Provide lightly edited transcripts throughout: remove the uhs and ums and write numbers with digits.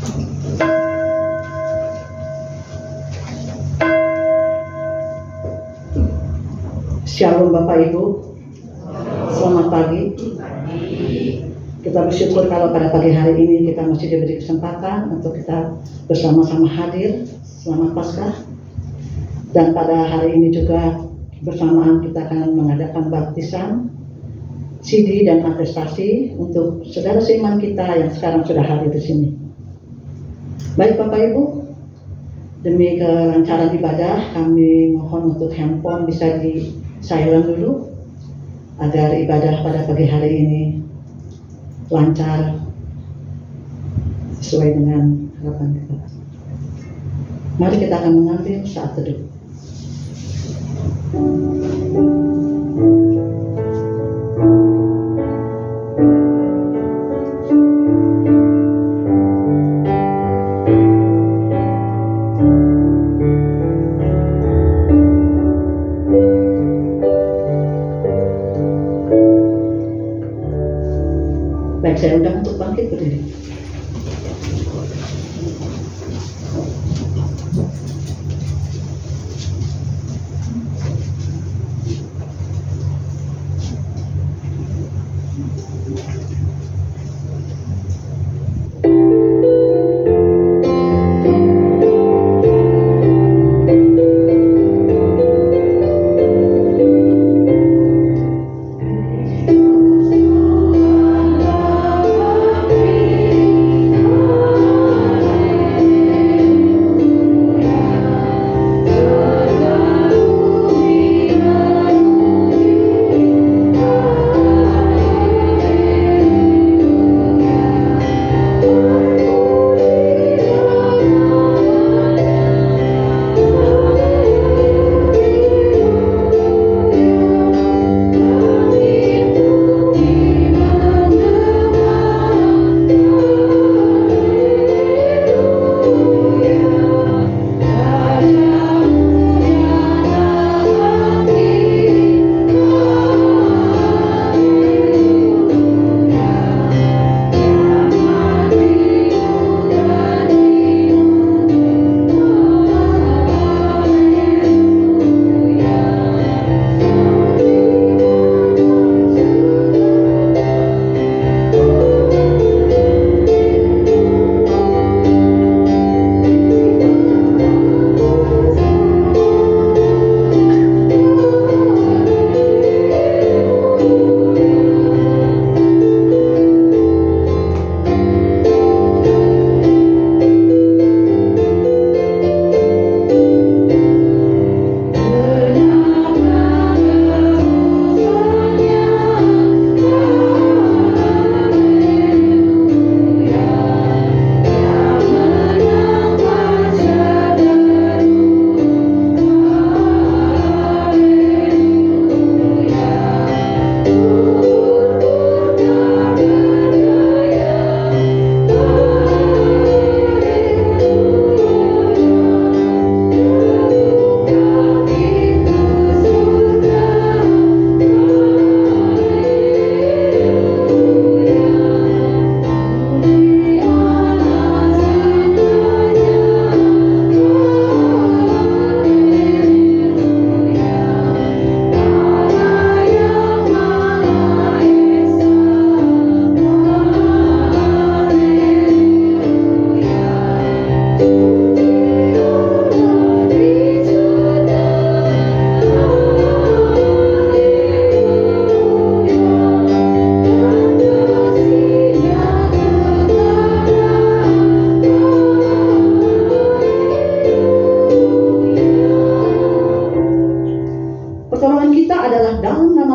Shalom Bapak Ibu, selamat pagi. Kita bersyukur kalau pada pagi hari ini kita masih diberi kesempatan untuk kita bersama-sama hadir. Selamat Paskah. Dan pada hari ini juga bersamaan kita akan mengadakan baptisan, CD dan atestasi untuk saudara seiman kita yang sekarang sudah hadir di sini. Baik Bapak Ibu, demi kelancaran ibadah kami mohon untuk handphone bisa di silent dulu agar ibadah pada pagi hari ini lancar sesuai dengan harapan kita. Mari kita akan mengambil saat teduh. Baik, saya undang untuk bangkit berdiri.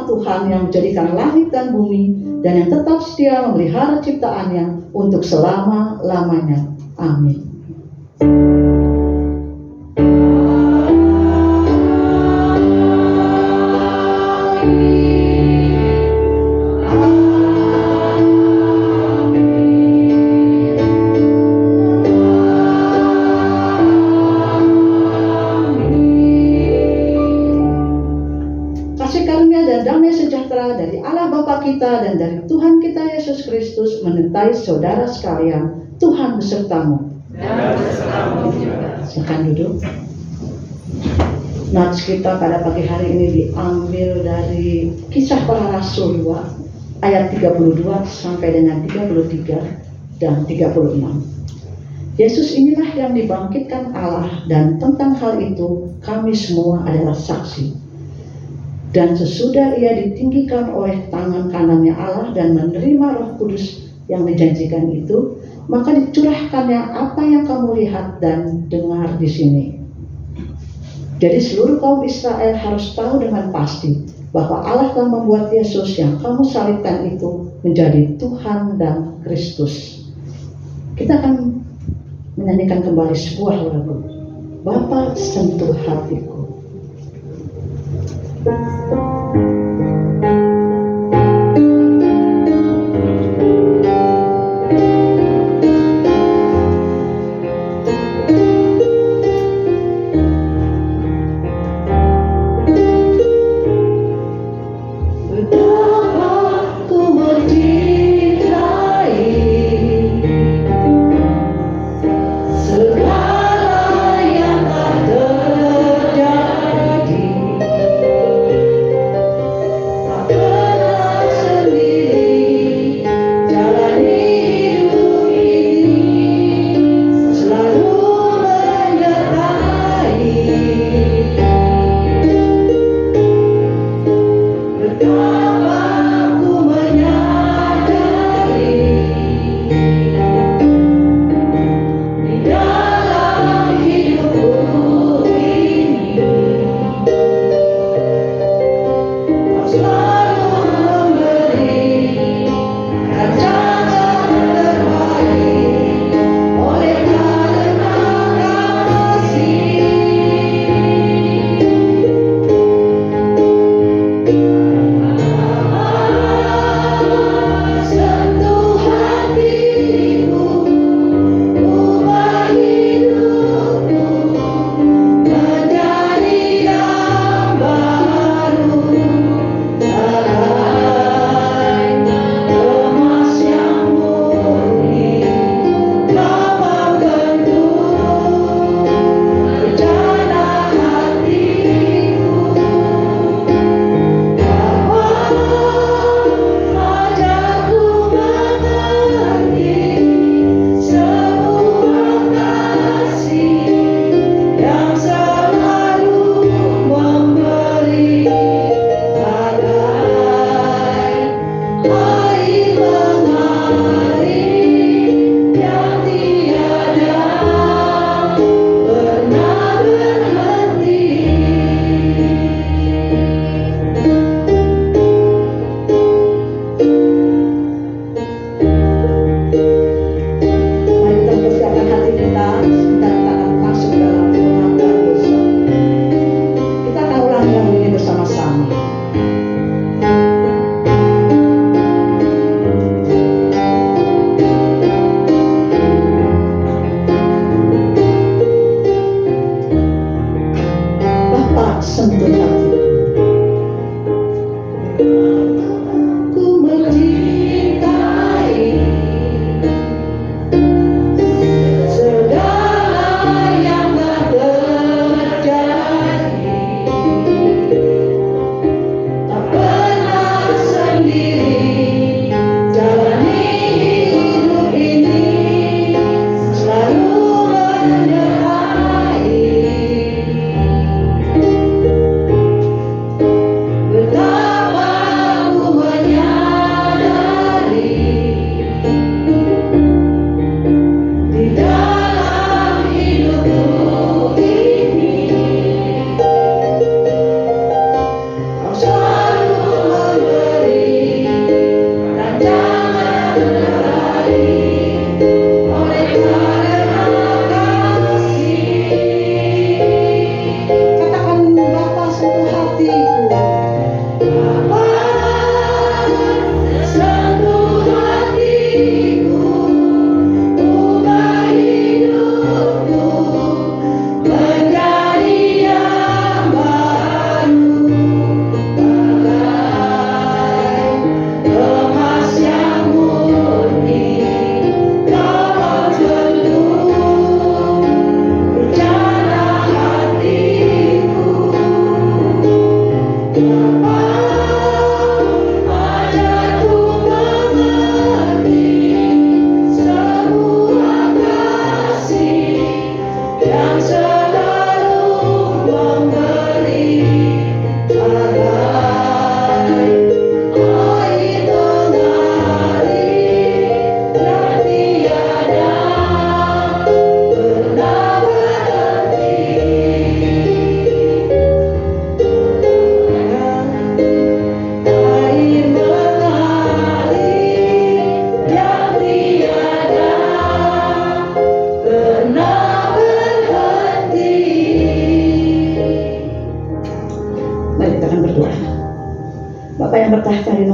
Tuhan yang menjadikan langit dan bumi dan yang tetap setia memelihara ciptaannya untuk selama-lamanya. Amin. Dari Allah Bapa kita dan dari Tuhan kita Yesus Kristus menyertai Hai saudara sekalian, Tuhan besertamu. Dan besertamu juga. Silakan duduk. Nats kita pada pagi hari ini diambil dari Kisah Para Rasul 2 ayat 32 sampai dengan 33 dan 36. Yesus inilah yang dibangkitkan Allah, dan tentang hal itu kami semua adalah saksi. Dan sesudah ia ditinggikan oleh tangan kanannya Allah dan menerima Roh Kudus yang dijanjikan itu, maka dicurahkannya apa yang kamu lihat dan dengar di sini. Jadi seluruh kaum Israel harus tahu dengan pasti bahwa Allah telah membuat Yesus yang kamu salibkan itu menjadi Tuhan dan Kristus. Kita akan menyanyikan kembali sebuah lagu, Bapa sentuh hatiku.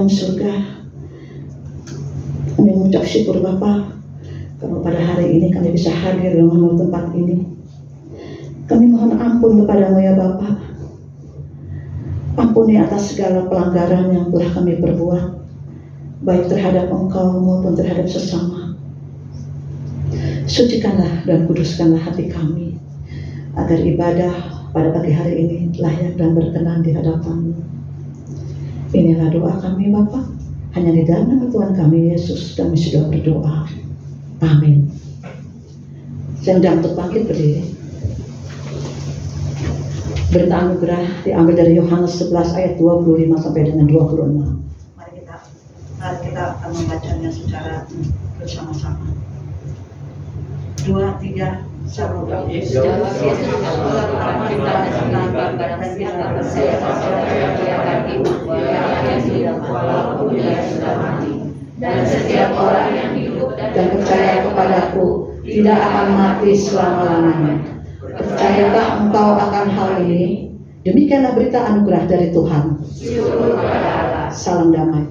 dalam surga, kami mengucap syukur Bapa kalau pada hari ini kami bisa hadir dalam tempat ini. Kami mohon ampun kepadamu ya Bapa. Ampuni atas segala pelanggaran yang telah kami perbuat, baik terhadap Engkau maupun terhadap sesama. Sucikanlah dan kuduskanlah hati kami, agar ibadah pada pagi hari ini layak dan berkenan di hadapan-Mu. Inilah doa kami Bapa, hanya di dalam nama Tuhan kami Yesus kami sudah berdoa. Amin. Saya undang untuk bangkit berdiri. Berita anugerah diambil dari Yohanes 11 ayat 25 sampai dengan 26. Mari kita akan membacanya secara bersama-sama. 2, 3, satu. Yesus adalah orang kita dan barang siapa percaya kepada Dia akan hidup walaupun dia sudah mati. Dan setiap orang yang hidup dan percaya kepadaku tidak akan mati selama-lamanya. Percayalah engkau akan hal ini? Demikianlah berita anugerah dari Tuhan. Syukur kepada Allah. Salam damai.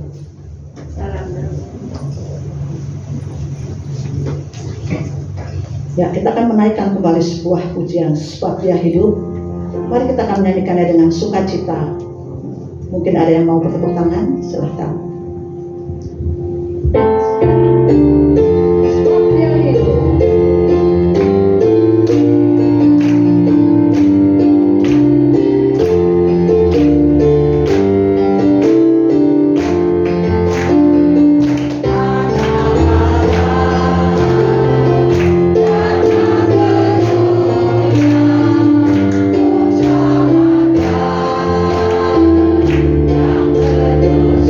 Ya, kita akan menaikkan kembali sebuah pujian sebab Dia hidup. Mari kita akan menyanyikannya dengan sukacita. Mungkin ada yang mau bertepuk tangan, silahkan. Sebab Dia hidup. Yang kudus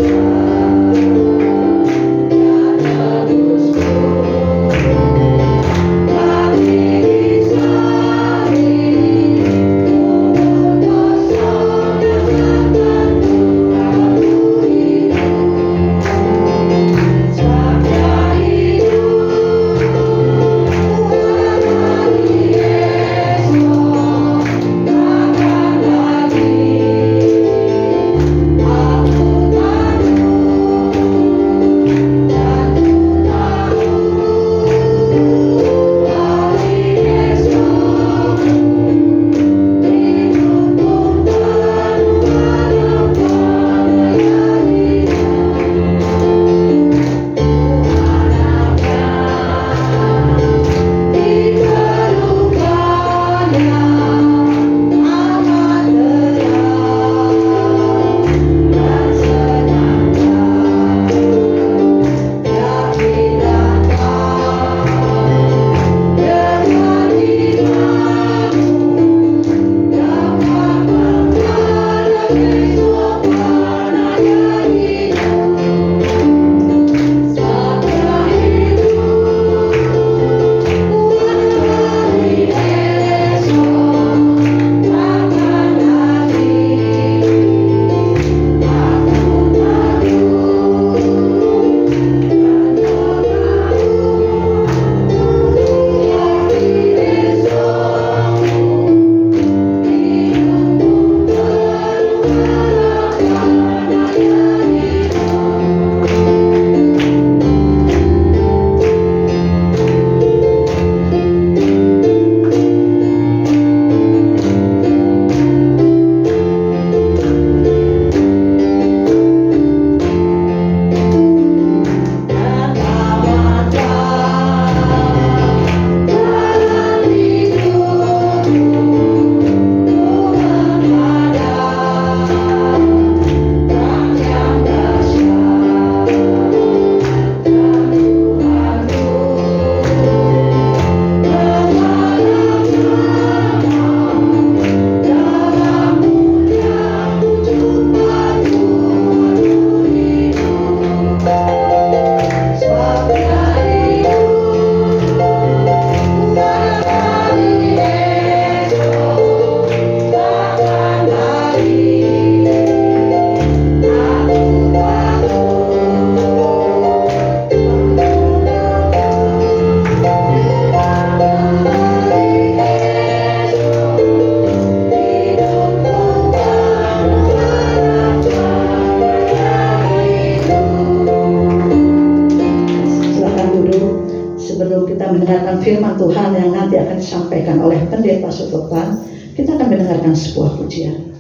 mendengarkan firman Tuhan yang nanti akan disampaikan oleh Pendeta Sutopan, kita akan mendengarkan sebuah pujian.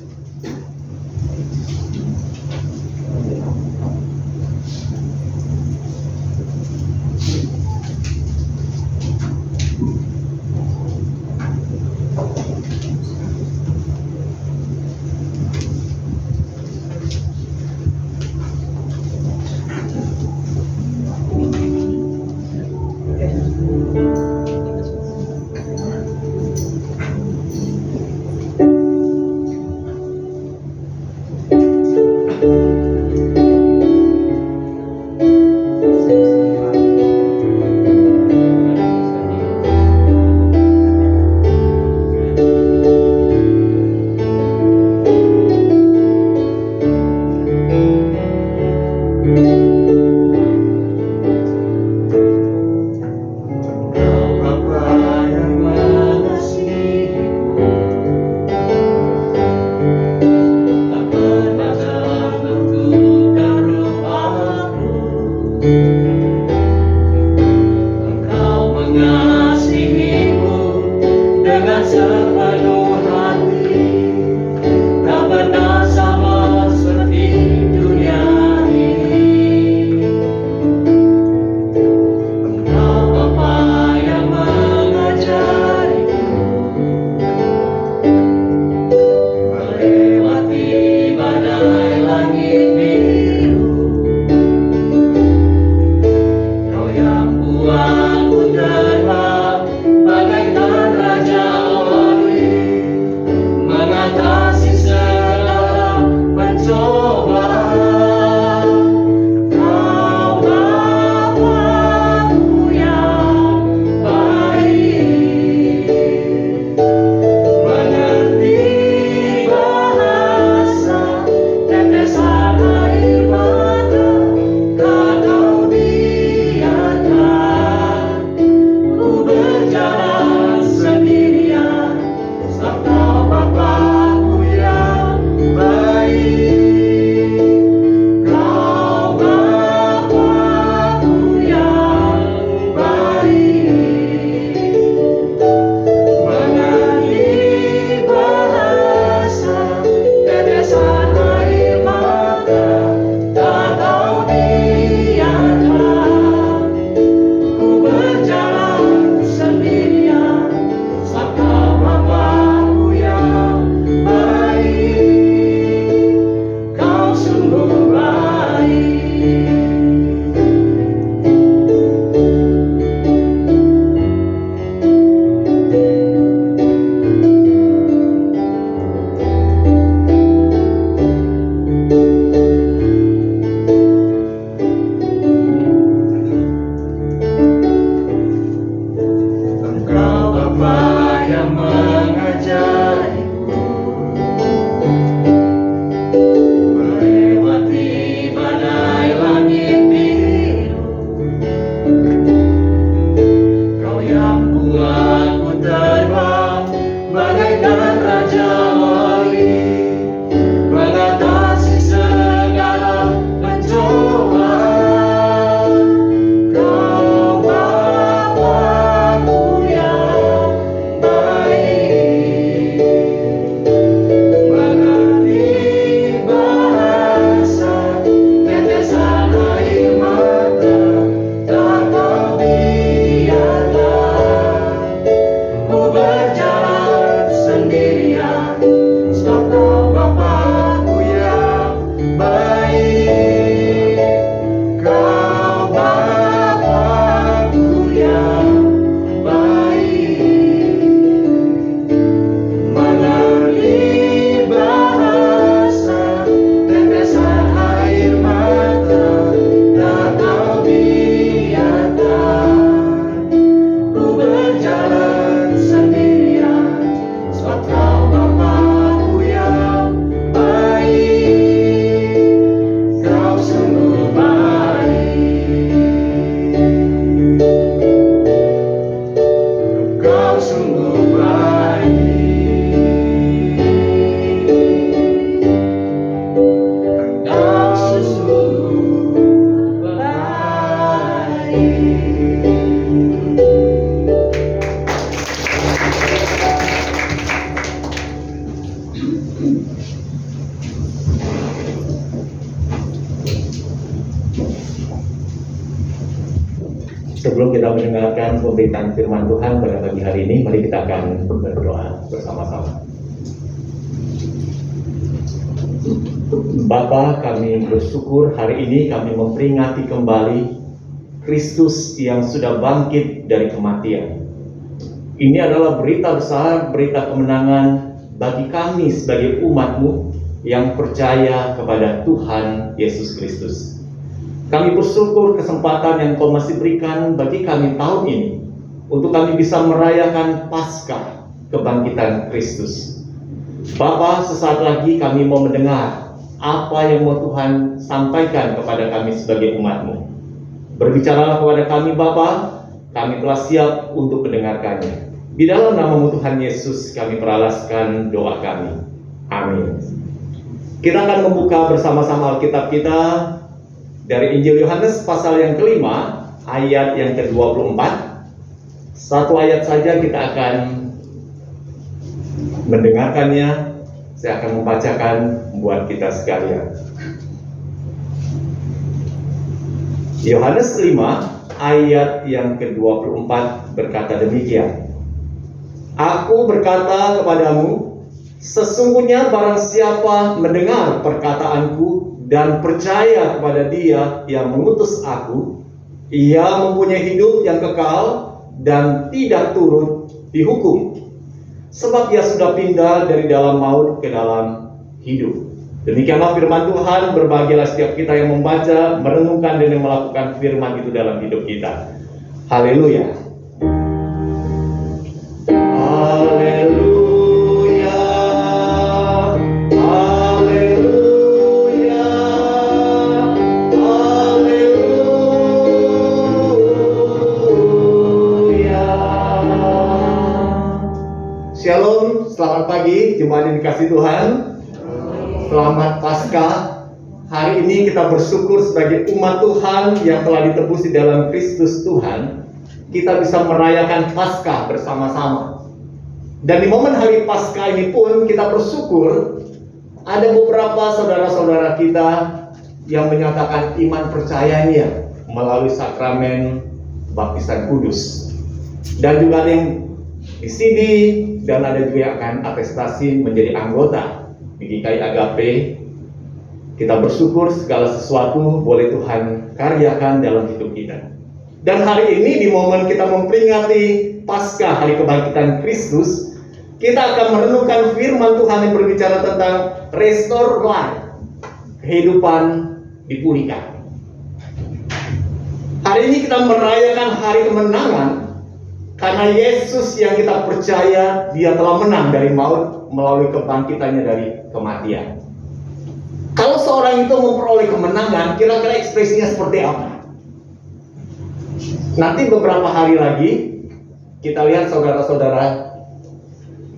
mendengarkan pemberitaan firman Tuhan pada pagi hari ini. Mari kita akan berdoa bersama-sama. Bapa, kami bersyukur hari ini kami memperingati kembali Kristus yang sudah bangkit dari kematian. Ini adalah berita besar, berita kemenangan bagi kami sebagai umat-Mu yang percaya kepada Tuhan Yesus Kristus. Kami bersyukur kesempatan yang Kau masih berikan bagi kami tahun ini untuk kami bisa merayakan Paskah kebangkitan Kristus. Bapa, sesaat lagi kami mau mendengar apa yang mau Tuhan sampaikan kepada kami sebagai umat-Mu. Berbicaralah kepada kami Bapa, kami telah siap untuk mendengarkannya. Di dalam nama-Mu Tuhan Yesus kami peralaskan doa kami. Amin. Kita akan membuka bersama-sama Alkitab kita dari Injil Yohanes pasal yang kelima, ayat yang ke-24. Satu ayat saja kita akan mendengarkannya. Saya akan membacakan buat kita sekalian. Yohanes 5 ayat yang ke-24 berkata demikian. Aku berkata kepadamu, sesungguhnya barang siapa mendengar perkataanku dan percaya kepada Dia yang mengutus aku, ia mempunyai hidup yang kekal dan tidak turut dihukum, sebab ia sudah pindah dari dalam maut ke dalam hidup. Demikianlah firman Tuhan. Berbahagialah setiap kita yang membaca, merenungkan dan yang melakukan firman itu dalam hidup kita. Haleluya. Haleluya. Haleluya. Haleluya. Shalom, selamat pagi jemaat yang dikasihi Tuhan. Selamat Paskah. Hari ini kita bersyukur sebagai umat Tuhan yang telah ditebus di dalam Kristus Tuhan. Kita bisa merayakan Paskah bersama-sama. Dan di momen hari Paskah ini pun kita bersyukur ada beberapa saudara-saudara kita yang menyatakan iman percayanya melalui sakramen baptisan kudus. Dan juga ada yang di sini dan ada juga yang akan atestasi menjadi anggota di GKI Agape. Kita bersyukur segala sesuatu boleh Tuhan karyakan dalam hidup kita. Dan hari ini di momen kita memperingati Paskah, hari kebangkitan Kristus, kita akan merenungkan firman Tuhan yang berbicara tentang restore life, kehidupan dipulihkan. Hari ini kita merayakan hari kemenangan karena Yesus yang kita percaya, Dia telah menang dari maut melalui kebangkitannya dari kematian. Kalau seorang itu memperoleh kemenangan, kira-kira ekspresinya seperti apa? Nanti beberapa hari lagi kita lihat saudara-saudara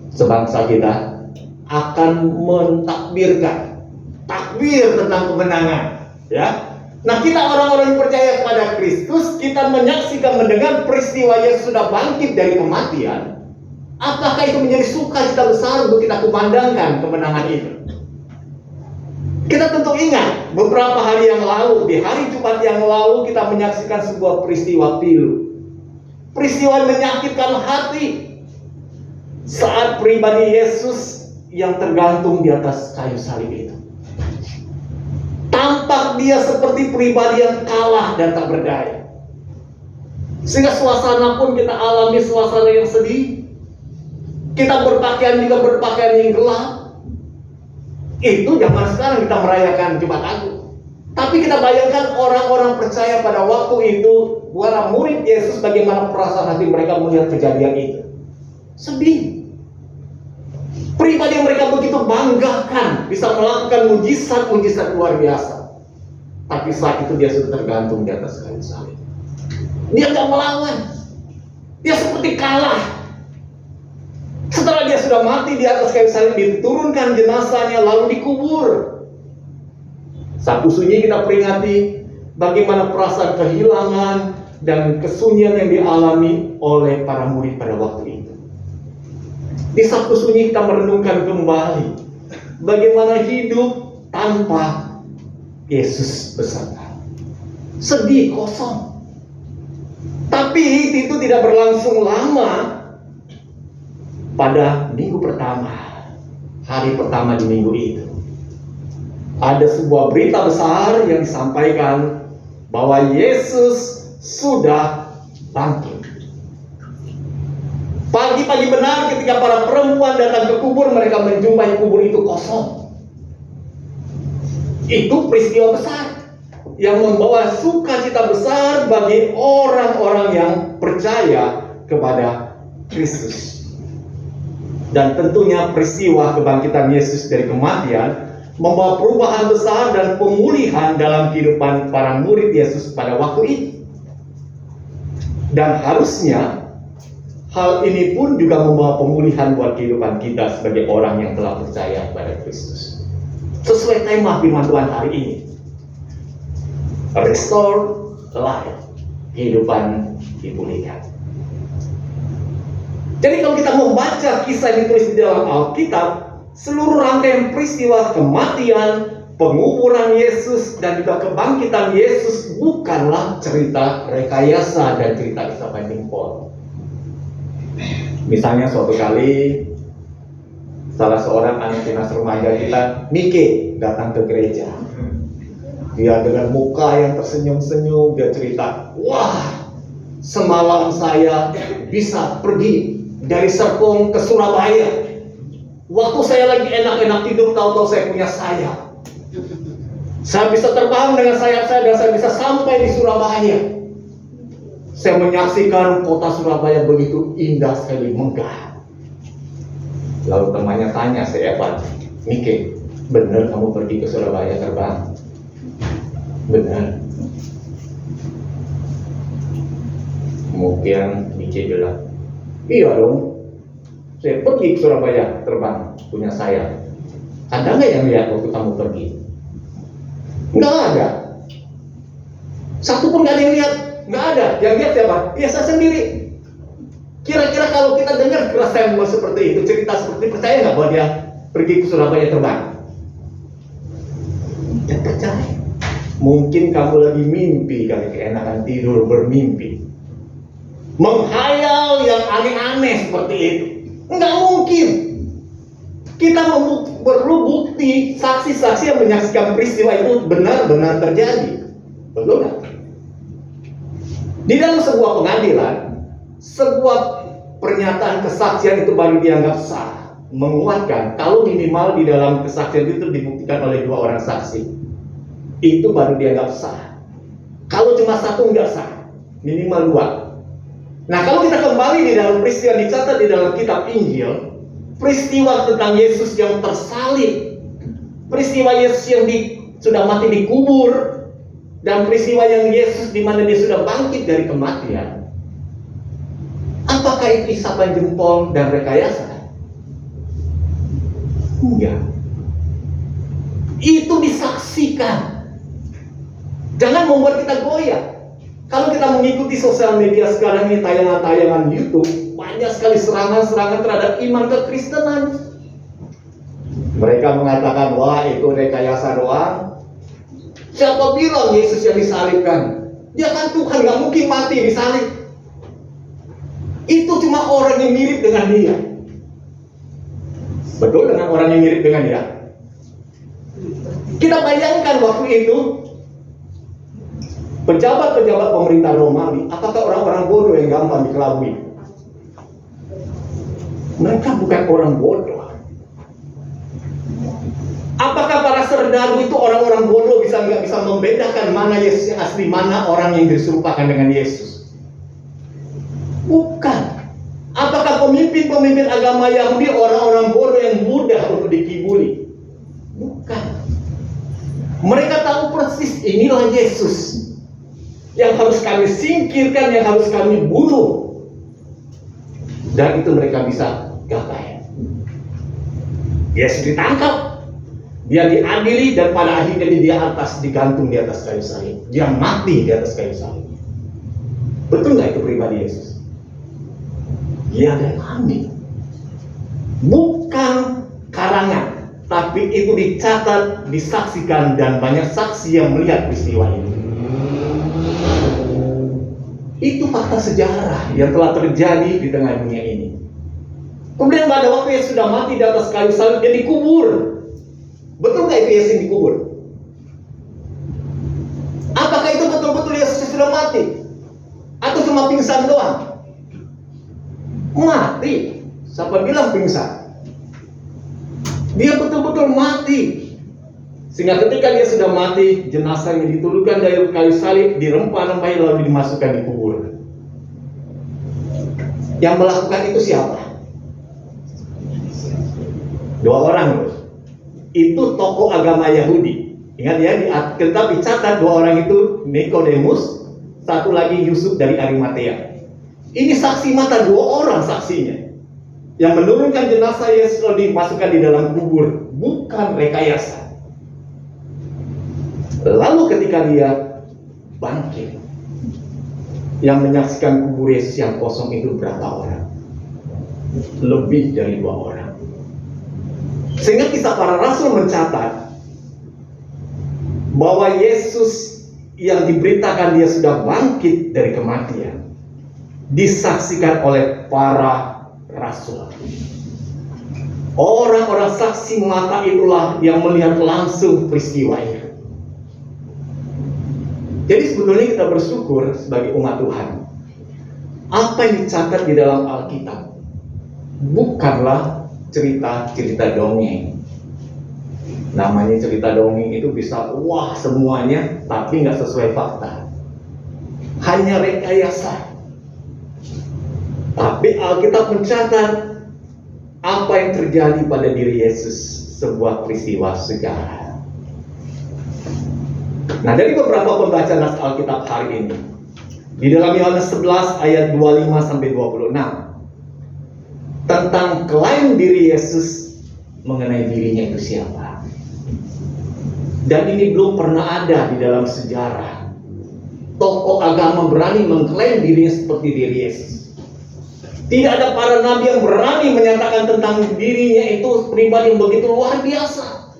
sebangsa kita akan mentakbirkan takbir tentang kemenangan, ya. Nah, kita orang-orang yang percaya kepada Kristus, kita menyaksikan, mendengar peristiwa Yesus sudah bangkit dari kematian. Apakah itu menjadi sukacita besar untuk kita kumandangkan kemenangan itu? Kita tentu ingat beberapa hari yang lalu, di hari Jumat yang lalu kita menyaksikan sebuah peristiwa pilu. Peristiwa yang menyakitkan hati saat pribadi Yesus yang tergantung di atas kayu salib itu. Tampak Dia seperti pribadi yang kalah dan tak berdaya. Sehingga suasana pun kita alami suasana yang sedih. Kita berpakaian juga berpakaian yang gelap. Itu zaman sekarang kita merayakan Jumat Agung. Tapi kita bayangkan orang-orang percaya pada waktu itu, para murid Yesus, bagaimana perasaan hati mereka melihat kejadian itu. Sedih. Pribadi yang mereka begitu banggakan bisa melakukan mujizat-mujizat luar biasa. Tapi saat itu dia sudah tergantung di atas kayu salib. Dia tidak melawan. Dia seperti kalah. Setelah dia sudah mati di atas kayu salib, diturunkan jenazahnya lalu dikubur. Sabtu Sunyi kita peringati bagaimana perasaan kehilangan dan kesunyian yang dialami oleh para murid pada waktu itu. Di Sabtu Sunyi kita merenungkan kembali bagaimana hidup tanpa Yesus beserta. Sedih, kosong. Tapi itu tidak berlangsung lama. Pada minggu pertama, hari pertama di minggu itu, ada sebuah berita besar yang disampaikan bahwa Yesus sudah bangkit. Pagi-pagi benar ketika para perempuan datang ke kubur, mereka menjumpai kubur itu kosong. Itu peristiwa besar yang membawa sukacita besar bagi orang-orang yang percaya kepada Kristus. Dan tentunya peristiwa kebangkitan Yesus dari kematian membawa perubahan besar dan pemulihan dalam kehidupan para murid Yesus pada waktu itu. Dan harusnya hal ini pun juga membawa pemulihan buat kehidupan kita sebagai orang yang telah percaya pada Kristus. Sesuai tema firman Tuhan hari ini, Restore Life, kehidupan dipulihkan. Jadi kalau kita membaca kisah yang ditulis di dalam Alkitab, seluruh rangkaian peristiwa kematian, penguburan Yesus, dan juga kebangkitan Yesus bukanlah cerita rekayasa dan cerita isapan jempol. Misalnya suatu kali salah seorang anak dinas remaja kita, Mike, datang ke gereja. Dia dengan muka yang tersenyum-senyum, dia cerita, wah, semalam saya bisa pergi dari Serpong ke Surabaya. Waktu saya lagi enak-enak tidur, tahu-tahu saya punya sayap. Saya bisa terbang dengan sayap saya dan saya bisa sampai di Surabaya. Saya menyaksikan kota Surabaya begitu indah sekali, megah. Lalu temannya tanya, saya Evan, Mike, benar kamu pergi ke Surabaya terbang? Benar. Kemudian Mike bilang, iya dong, saya pergi ke Surabaya terbang, punya sayap. Ada nggak yang lihat waktu kamu pergi? Nggak ada. Satu pun nggak ada yang lihat. Nggak ada. Yang lihat siapa? Ya saya sendiri. Kira-kira kalau kita dengar kerasaan seperti itu, cerita seperti itu, percaya nggak bahwa dia pergi ke Surabaya terbang? Ya percaya. Mungkin kamu lagi mimpi, kali keenakan tidur bermimpi, menghayal yang aneh-aneh seperti itu. Nggak mungkin. Kita perlu bukti, saksi-saksi yang menyaksikan peristiwa itu benar-benar terjadi. Betul nggak? Di dalam sebuah pengadilan, sebuah pernyataan kesaksian itu baru dianggap sah, menguatkan kalau minimal di dalam kesaksian itu dibuktikan oleh 2 orang saksi. Itu baru dianggap sah. Kalau cuma 1 nggak sah, minimal 2. Nah, kalau kita kembali di dalam peristiwa yang dicatat di dalam kitab Injil, peristiwa tentang Yesus yang tersalib, peristiwa Yesus yang sudah mati dikubur, dan peristiwa yang Yesus di mana dia sudah bangkit dari kematian. Apakah itu isapan jempol dan rekayasa? Enggak. Itu disaksikan. Jangan membuat kita goyah. Kalau kita mengikuti sosial media sekarang ini, tayangan-tayangan YouTube, banyak sekali serangan-serangan terhadap iman kekristenan. Mereka mengatakan, wah itu rekayasa doang. Siapa bilang Yesus yang disalibkan? Dia kan Tuhan, gak mungkin mati disalib. Itu cuma orang yang mirip dengan dia. Betul, dengan orang yang mirip dengan dia. Kita bayangkan waktu itu, pejabat-pejabat pemerintah Romawi, apakah orang-orang bodoh yang gampang dikelabui? Mereka bukan orang bodoh. Apakah para serdadu itu orang-orang bodoh nggak bisa membedakan mana Yesus yang asli, mana orang yang diserupakan dengan Yesus? Bukan. Apakah pemimpin-pemimpin agama Yahudi orang-orang bodoh yang mudah untuk dikibuli? Bukan. Mereka tahu persis inilah Yesus yang harus kami singkirkan, yang harus kami bunuh. Dan itu mereka bisa gapai. Yesus ditangkap, dia diadili, dan pada akhirnya dia digantung di atas kayu salib. Dia mati di atas kayu salib. Betul nggak itu pribadi Yesus? Ya dan amin. Bukan karangan, tapi itu dicatat, disaksikan, dan banyak saksi yang melihat peristiwa ini. Itu fakta sejarah yang telah terjadi di tengah dunia ini. Kemudian pada waktu Yesus sudah mati di atas kayu salib, dia dikubur. Betul nggak itu Yesus yang dikubur? Apakah itu betul-betul Yesus sudah mati? Atau cuma pingsan doang? Mati. Siapa bilang pingsan? Dia betul-betul mati. Sehingga ketika dia sudah mati, jenazahnya diturunkan dari kayu salib, dirempah-rempahi lalu dimasukkan di kubur. Yang melakukan itu siapa? Dua orang loh. Itu tokoh agama Yahudi. Ingat ya, di Alkitab dicatat dua orang itu, Nikodemus, satu lagi Yusuf dari Arimatea. Ini saksi mata, dua orang saksinya yang menurunkan jenazah Yesus lalu dimasukkan di dalam kubur, bukan rekayasa. Lalu ketika dia bangkit, yang menyaksikan kubur Yesus yang kosong itu berapa orang? Lebih dari 2 orang. Sehingga kisah para rasul mencatat bahwa Yesus yang diberitakan dia sudah bangkit dari kematian disaksikan oleh para rasul. Orang-orang saksi mata itulah yang melihat langsung peristiwa itu. Jadi sebetulnya kita bersyukur sebagai umat Tuhan. Apa yang dicatat di dalam Alkitab bukanlah cerita-cerita dongeng. Namanya cerita dongeng itu bisa wah semuanya, tapi nggak sesuai fakta. Hanya rekayasa. Tapi Alkitab mencatat apa yang terjadi pada diri Yesus, sebuah peristiwa sejarah. Nah, dari beberapa pembacaan nas Alkitab hari ini, di dalam Yohanes 11 ayat 25 sampai 26, tentang klaim diri Yesus mengenai dirinya itu siapa. Dan ini belum pernah ada di dalam sejarah. Tokoh agama berani mengklaim dirinya seperti diri Yesus. Tidak ada para nabi yang berani menyatakan tentang dirinya itu pribadi yang begitu luar biasa.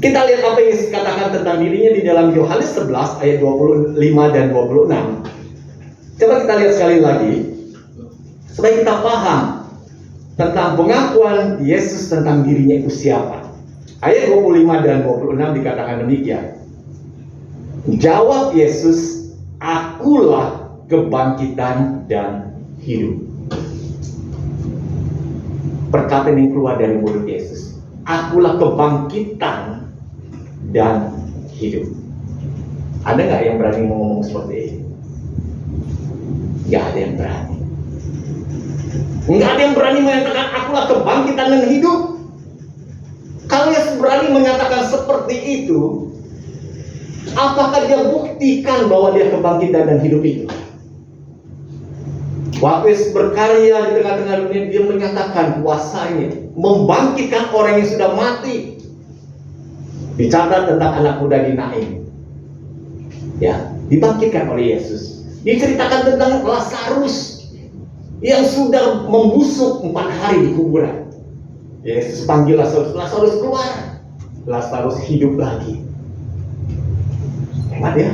Kita lihat apa yang Yesus katakan tentang dirinya di dalam Yohanes 11 ayat 25 dan 26. Coba kita lihat sekali lagi supaya kita paham tentang pengakuan Yesus tentang dirinya itu siapa. Ayat 25 dan 26 dikatakan demikian. Jawab Yesus, "Akulah kebangkitan dan hidup." Perkataan yang keluar dari mulut Yesus, "Akulah kebangkitan dan hidup." Ada nggak yang berani ngomong seperti ini? Nggak ada yang berani. Nggak ada yang berani menyatakan akulah kebangkitan dan hidup. Kalau Yesus berani menyatakan seperti itu, apakah dia buktikan bahwa dia kebangkitan dan hidup itu? Waktu Yesus berkarya di tengah-tengah dunia, dia menyatakan kuasanya membangkitkan orang yang sudah mati. Dicatat tentang anak muda di Nain, ya, dibangkitkan oleh Yesus. Diceritakan tentang Lazarus yang sudah membusuk 4 hari di kuburan. Yesus panggil Lazarus, Lazarus keluar. Lazarus hidup lagi. Hebat ya.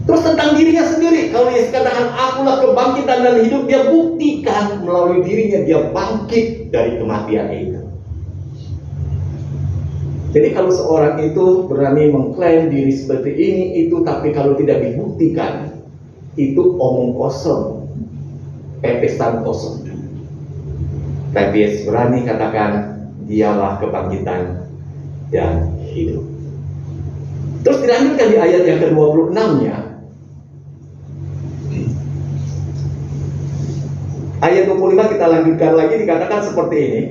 Terus tentang dirinya sendiri, kalau Yesus katakan akulah kebangkitan dan hidup, dia buktikan melalui dirinya dia bangkit dari kematian itu. Jadi kalau seorang itu berani mengklaim diri seperti ini itu, tapi kalau tidak dibuktikan, itu omong kosong, pepesan kosong. Tapi Yesus berani katakan dialah kebangkitan dan hidup. Terus dilanjutkan di ayat yang ke-26-nya. Ayat 25 kita lanjutkan lagi, dikatakan seperti ini.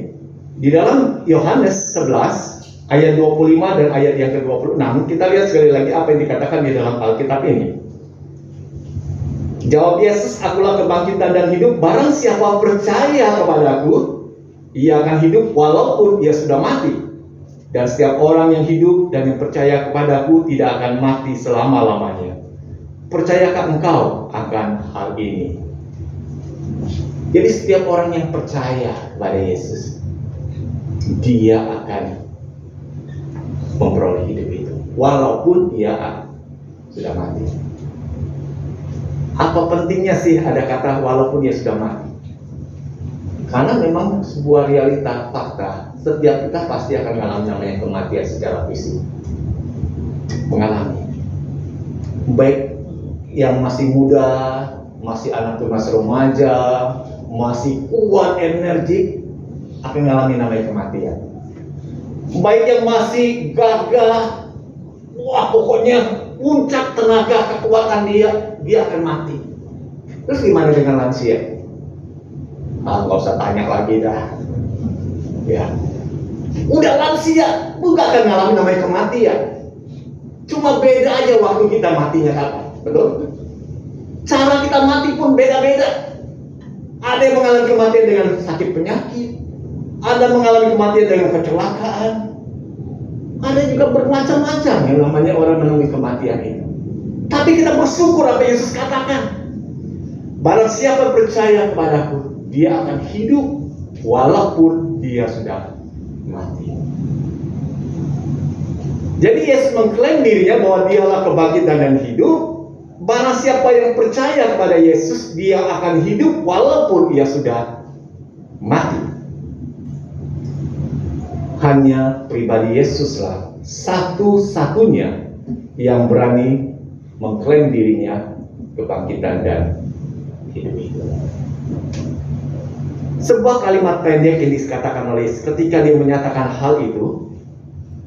Di dalam Yohanes 11 ayat 25 dan ayat yang ke-26, kita lihat sekali lagi apa yang dikatakan di dalam Alkitab ini. Jawab Yesus, "Akulah kebangkitan dan hidup. Barang siapa percaya kepadaku, ia akan hidup walaupun ia sudah mati. Dan setiap orang yang hidup dan yang percaya kepadaku tidak akan mati selama-lamanya. Percayakah engkau akan hal ini?" Jadi setiap orang yang percaya kepada Yesus, dia akan memperoleh hidup itu walaupun ia sudah mati. Apa pentingnya sih ada kata walaupun dia sudah mati? Karena memang sebuah realita fakta, setiap kita pasti akan mengalami namanya kematian secara fisik. Mengalami. Baik yang masih muda, masih anak tunas remaja, masih kuat energi, akan mengalami namanya kematian. Baik yang masih gagah, wah pokoknya puncak tenaga kekuatan dia akan mati. Terus gimana dengan lansia? Nggak usah tanya lagi dah. Ya, udah lansia, juga akan mengalami namanya kematian. Cuma beda aja waktu kita matinya kapan, betul? Cara kita mati pun beda-beda. Ada yang mengalami kematian dengan sakit penyakit, ada mengalami kematian dengan kecelakaan, ada juga bermacam-macam yang namanya orang menemui kematian itu. Tapi kita bersyukur apa Yesus katakan. Barang siapa percaya kepadaku, dia akan hidup walaupun dia sudah mati. Jadi Yesus mengklaim dirinya bahwa dialah kebangkitan dan hidup. Barang siapa yang percaya kepada Yesus, dia akan hidup walaupun ia sudah mati. Hanya pribadi Yesuslah satu-satunya yang berani mengklaim dirinya kebangkitan dan hidup itu. Sebuah kalimat pendek yang dikatakan oleh Yesus ketika dia menyatakan hal itu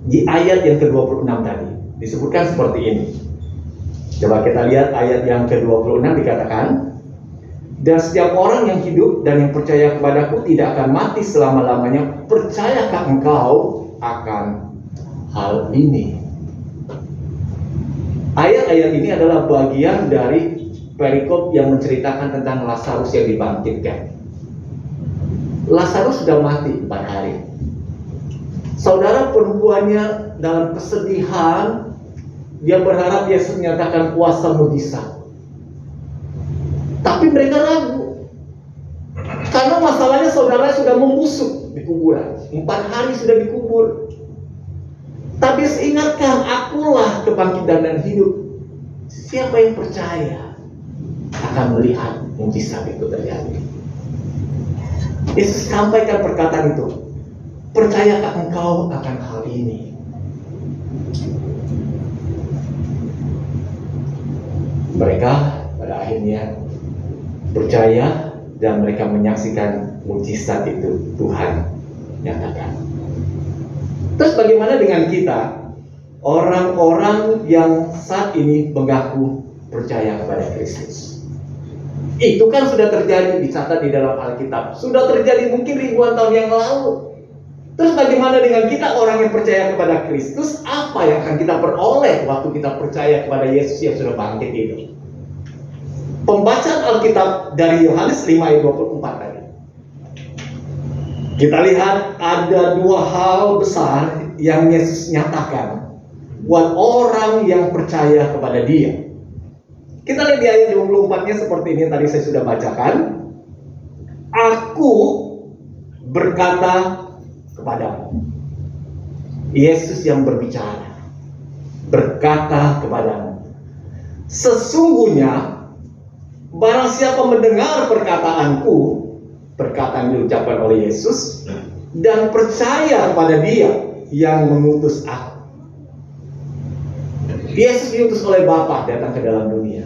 di ayat yang ke-26 tadi disebutkan seperti ini. Coba kita lihat ayat yang ke-26 dikatakan, dan setiap orang yang hidup dan yang percaya kepadaku tidak akan mati selama-lamanya. Percayakah engkau akan hal ini? Ayat-ayat ini adalah bagian dari perikop yang menceritakan tentang Lazarus yang dibangkitkan. Lazarus sudah mati 4 hari. Saudara perempuannya dalam kesedihan, dia berharap Yesus menyatakan kuasa mujizat. Tapi mereka ragu. Karena masalahnya saudara sudah membusuk di kuburan. 4 hari sudah dikubur. Tapi ingatkan, akulah kebangkitan dan hidup. Siapa yang percaya akan melihat mujizat itu terjadi. Yesus sampaikan perkataan itu. Percayakah engkau akan hal ini? Mereka pada akhirnya percaya dan mereka menyaksikan mujizat itu Tuhan nyatakan. Terus bagaimana dengan kita? Orang-orang yang saat ini mengaku percaya kepada Kristus. Itu kan sudah terjadi, dicatat di dalam Alkitab. Sudah terjadi mungkin ribuan tahun yang lalu. Terus bagaimana dengan kita orang yang percaya kepada Kristus? Apa yang akan kita peroleh waktu kita percaya kepada Yesus yang sudah bangkit itu? Pembacaan Alkitab dari Yohanes 5 ayat 24 tadi. Kita lihat ada 2 hal besar yang Yesus nyatakan buat orang yang percaya kepada Dia. Kita lihat di ayat 24-nya seperti ini tadi saya sudah bacakan. Aku berkata kepadamu. Yesus yang berbicara berkata kepadamu, sesungguhnya barang siapa mendengar perkataanku, perkataan yang diucapkan oleh Yesus, dan percaya kepada Dia yang mengutus aku. Yesus diutus oleh Bapa datang ke dalam dunia.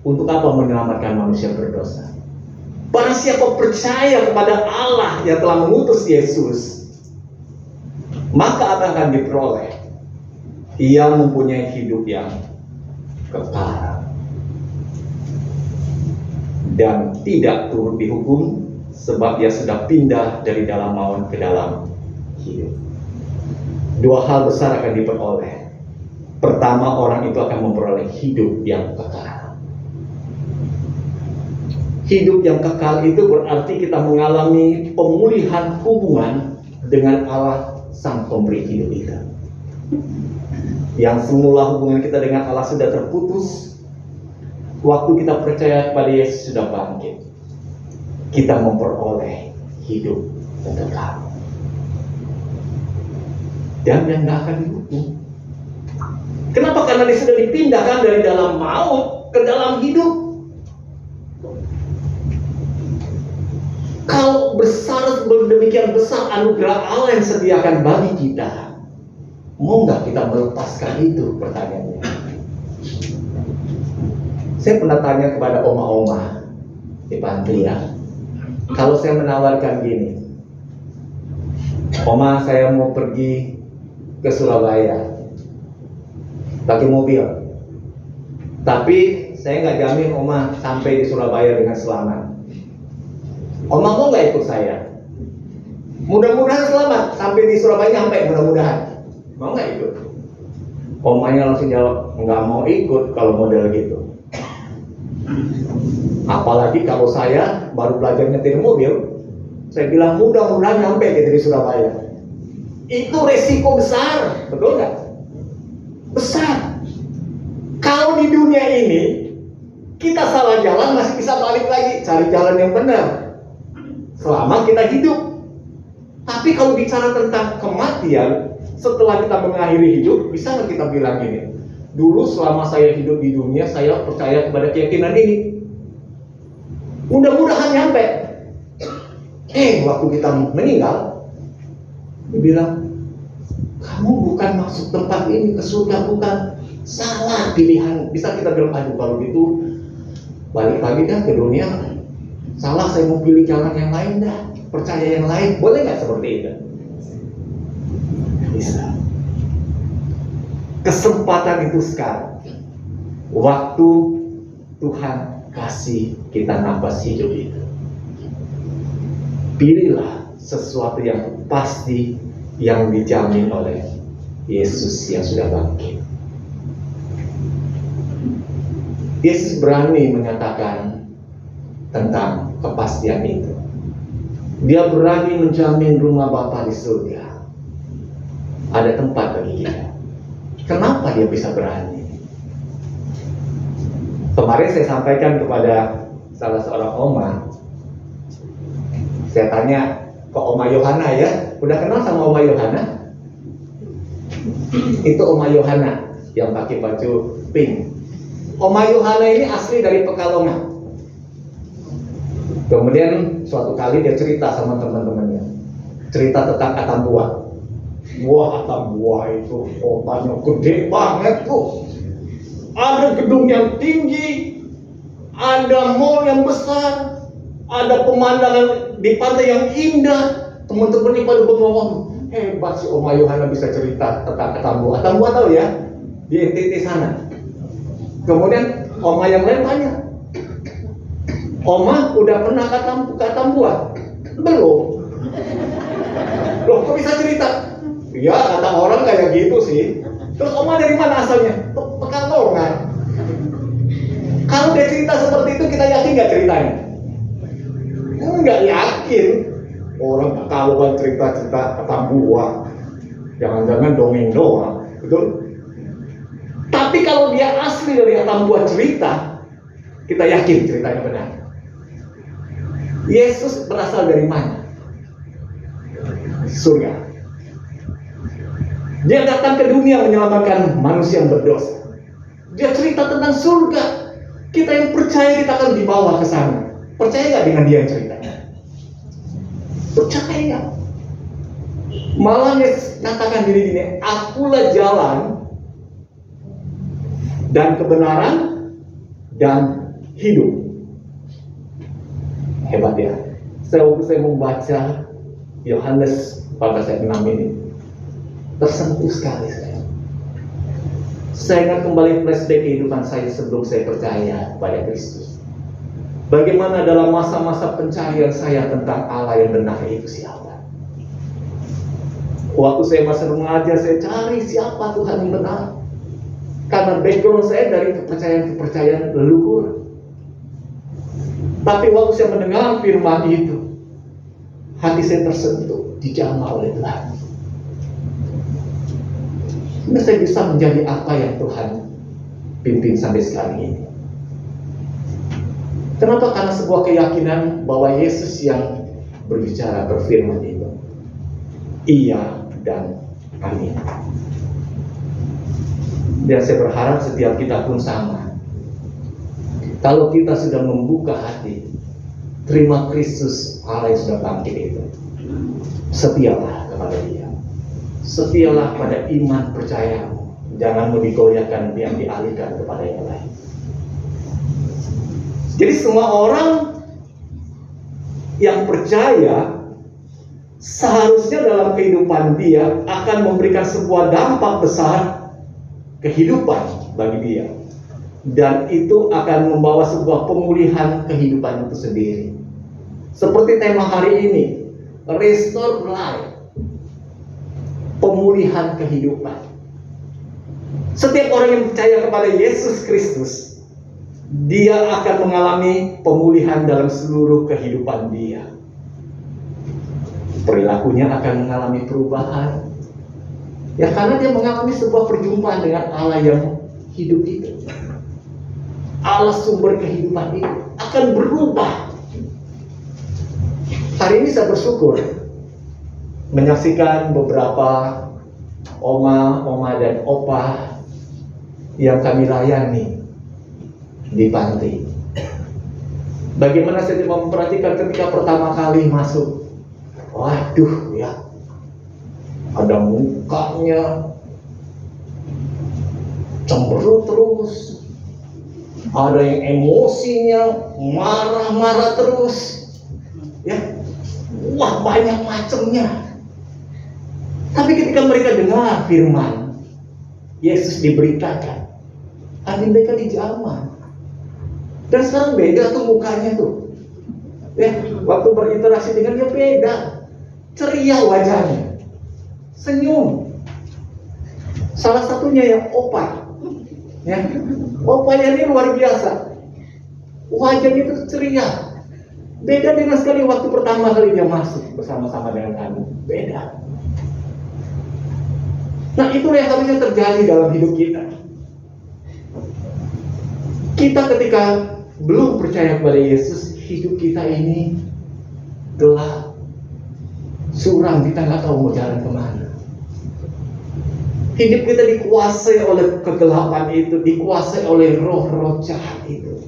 Untuk apa? Menyelamatkan manusia berdosa. Barang siapa percaya kepada Allah yang telah mengutus Yesus, maka akan diperoleh. Ia mempunyai hidup yang kekal dan tidak turut dihukum, sebab ia sudah pindah dari dalam maut ke dalam hidup. 2 hal besar akan diperoleh. Pertama, orang itu akan memperoleh hidup yang kekal. Hidup yang kekal itu berarti kita mengalami pemulihan hubungan dengan Allah Sang Pemberi hidup kita. Yang semula hubungan kita dengan Allah sudah terputus, waktu kita percaya kepada Yesus sudah bangkit, kita memperoleh hidup yang kekal. Dan yang tidak akan dihukum. Kenapa? Karena dia sudah dipindahkan dari dalam maut ke dalam hidup. demikian besar anugerah Allah yang sediakan bagi kita, mau nggak kita melepaskan itu? Pertanyaannya. Saya pernah tanya kepada oma-oma di panti ya, kalau saya menawarkan gini, Oma, saya mau pergi ke Surabaya pakai mobil, tapi saya nggak jamin Oma sampai di Surabaya dengan selamat. Oma mau nggak ikut saya? Mudah-mudahan selamat sampai di Surabaya, sampai mudah-mudahan. Mau nggak ikut? Omanya langsung jawab, nggak mau ikut kalau model gitu. Apalagi kalau saya baru belajar nyetir mobil, saya bilang mudah-mudahan nyampe gitu di Surabaya. Itu resiko besar, betul nggak? Besar. Kalau di dunia ini kita salah jalan masih bisa balik lagi, cari jalan yang benar selama kita hidup. Tapi kalau bicara tentang kematian setelah kita mengakhiri hidup, bisa nggak kita bilang gini, dulu selama saya hidup di dunia saya percaya kepada keyakinan ini, mudah-mudahan nyampe. Waktu kita meninggal, dia bilang, kamu bukan masuk tempat ini ke surga, bukan, salah pilihan. Bisa kita bilang, aduh kalau gitu balik lagi dah ke dunia, salah, saya mau pilih jalan yang lain dah, percaya yang lain. Boleh nggak seperti itu? Bisa. Kesempatan itu sekarang, waktu Tuhan kasih kita nafas hidup itu. Pilihlah sesuatu yang pasti, yang dijamin oleh Yesus yang sudah bangkit. Yesus berani menyatakan tentang kepastian itu. Dia berani menjamin rumah Bapa di surga ada tempat bagi kita. Kenapa dia bisa berani? Kemarin saya sampaikan kepada salah seorang oma. Saya tanya ke Oma Yohana ya, udah kenal sama Oma Yohana? Itu Oma Yohana yang pakai baju pink. Oma Yohana ini asli dari Pekalongan. Kemudian suatu kali dia cerita sama teman-temannya, cerita tentang Atambua. Wah, Atambua itu kotanya gede banget tuh. Ada gedung yang tinggi, ada mall yang besar, ada pemandangan di pantai yang indah. Teman-teman ini pada ngomong, hebat si Oma Yohana bisa cerita tentang Atambua. Atambua tahu ya, di NTT sana. Kemudian Oma yang lain tanya, Oma udah pernah ke Atambua? Belum. Loh, kok bisa cerita? Ya, kata orang kayak gitu sih. Terus Oma dari mana asalnya? Pekalongan. Kalau dia cerita seperti itu, kita yakin nggak ceritanya? Nggak yakin. Orang Pekalongan cerita-cerita Atambua, jangan-jangan dongeng doang, betul? Tapi kalau dia asli dari Atambua cerita, kita yakin ceritanya benar. Yesus berasal dari mana? Surga. Dia datang ke dunia menyelamatkan manusia yang berdosa. Dia cerita tentang surga. Kita yang percaya kita akan dibawa ke sana. Percaya nggak dengan dia yang ceritanya? Percaya. Malah Yesus katakan diri gini, akulah jalan dan kebenaran dan hidup. Hebat ya. Saya membaca Yohanes 14:6 ini, tersentuh sekali saya. Saya ingat kembali flashback kehidupan saya sebelum saya percaya pada Kristus. Bagaimana dalam masa-masa pencarian saya tentang Allah yang benar itu siapa. Waktu saya masih remaja, saya cari siapa Tuhan yang benar. Karena background saya dari kepercayaan leluhur. Tapi waktu saya mendengar firman itu, hati saya tersentuh, dijamah oleh Tuhan. Ini saya bisa menjadi apa yang Tuhan pimpin sampai sekarang ini. Kenapa? Karena sebuah keyakinan bahwa Yesus yang berbicara, berfirman itu, iya dan amin. Dan saya berharap setiap kita pun sama. Kalau kita sudah membuka hati terima Kristus Allah yang sudah bangkit itu. Setialah kepada Dia. Setialah pada iman percayamu. Jangan mau digoyahkan yang dialihkan kepada yang lain. Jadi semua orang yang percaya seharusnya dalam kehidupan dia akan memberikan sebuah dampak besar kehidupan bagi dia. Dan itu akan membawa sebuah pemulihan kehidupan itu sendiri. Seperti tema hari ini, Restore Life. Pemulihan kehidupan. Setiap orang yang percaya kepada Yesus Kristus, dia akan mengalami pemulihan dalam seluruh kehidupan dia. Perilakunya akan mengalami perubahan. Ya, karena dia mengalami sebuah perjumpaan dengan Allah yang hidup itu. Allah sumber kehidupan itu akan berubah. Hari ini saya bersyukur menyaksikan beberapa oma dan opa yang kami layani di panti. Bagaimana saya memperhatikan ketika pertama kali masuk, waduh ya, ada mukanya cemberut terus, ada yang emosinya marah-marah terus, ya, wah banyak macamnya. Tapi ketika mereka dengar firman Yesus diberitakan, hati mereka dijamah. Dan sekarang beda tuh mukanya tuh. Ya, waktu berinteraksi dengan dia beda. Ceria wajahnya. Senyum. Salah satunya yang opa. Ya, opanya ini luar biasa. Wajahnya itu ceria. Beda dengan sekali waktu pertama kali dia masuk bersama-sama dengan kami. Beda. Nah, itulah yang harusnya terjadi dalam hidup kita. Kita ketika belum percaya kepada Yesus, hidup kita ini gelap, suram, kita nggak tahu mau jalan kemana. Hidup kita dikuasai oleh kegelapan itu, dikuasai oleh roh-roh jahat itu,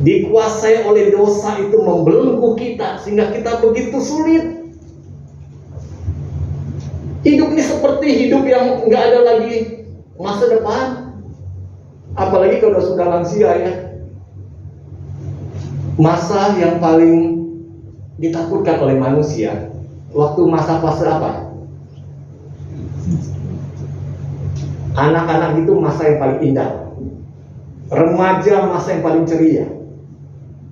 dikuasai oleh dosa itu membelenggu kita sehingga kita begitu sulit. Hidup ini seperti hidup yang nggak ada lagi masa depan. Apalagi kalau sudah lansia ya. Masa yang paling ditakutkan oleh manusia, waktu masa fase apa? Anak-anak itu masa yang paling indah. Remaja masa yang paling ceria.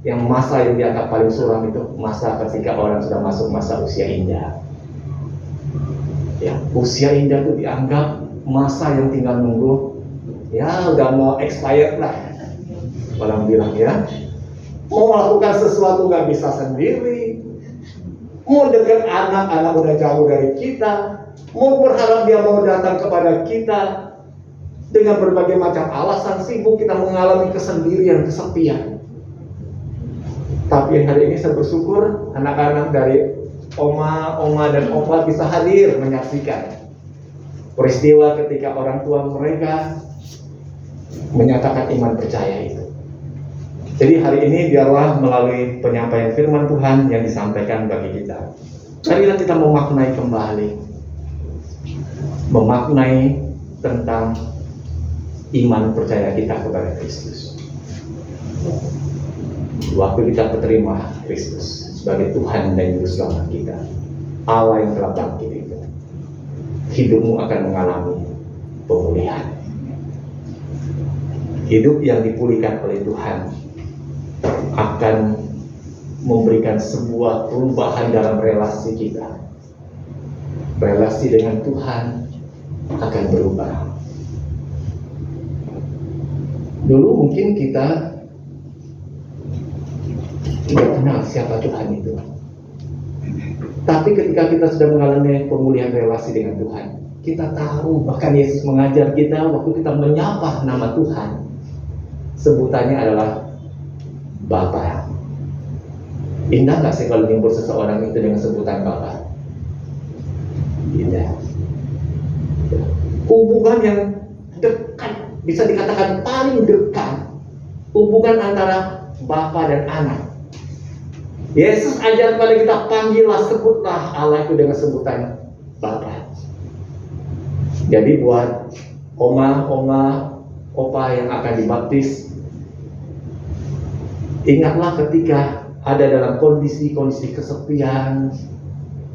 Yang masa yang dianggap paling suram itu masa ketika orang sudah masuk masa usia indah. Ya, usia indah itu dianggap masa yang tinggal nunggu, ya udah mau expired lah. Orang bilang ya, mau melakukan sesuatu nggak bisa sendiri, mau dekat anak udah jauh dari kita, mau berharap dia mau datang kepada kita dengan berbagai macam alasan, sibuk kita mengalami kesendirian, kesepian. Tapi hari ini saya bersyukur anak-anak dari oma dan opa bisa hadir menyaksikan peristiwa ketika orang tua mereka menyatakan iman percaya itu. Jadi hari ini biarlah melalui penyampaian firman Tuhan yang disampaikan bagi kita, marilah kita memaknai kembali, memaknai tentang iman percaya kita kepada Kristus. Waktu kita menerima Kristus sebagai Tuhan dan Juru Selamat kita, Allah yang telah bangkit itu, hidupmu akan mengalami pemulihan. Hidup yang dipulihkan oleh Tuhan akan memberikan sebuah perubahan dalam relasi kita. Relasi dengan Tuhan akan berubah. Dulu mungkin kita tidak kenal siapa Tuhan itu. Tapi ketika kita sudah mengalami pemulihan relasi dengan Tuhan, kita tahu, bahkan Yesus mengajar kita waktu kita menyapa nama Tuhan, sebutannya adalah Bapa. Indah gak sih kalau nyebut seseorang itu dengan sebutan Bapa? Indah. Hubungan yang dekat, bisa dikatakan paling dekat, hubungan antara Bapa dan anak. Yesus ajar kepada kita, panggillah, sebutlah Allah itu dengan sebutan Bapa. Jadi buat oma, opa yang akan dibaptis, ingatlah ketika ada dalam kondisi kesepian,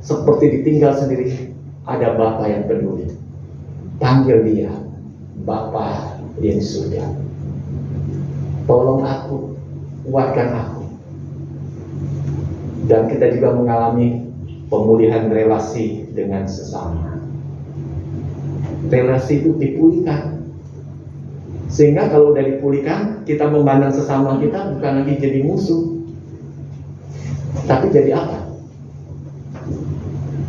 seperti ditinggal sendiri, ada Bapa yang peduli. Panggil dia, Bapa yang di surga. Tolong aku, kuatkan aku. Dan kita juga mengalami pemulihan relasi dengan sesama. Relasi itu dipulihkan. Sehingga kalau udah dipulihkan, kita memandang sesama kita bukan lagi jadi musuh, tapi jadi apa?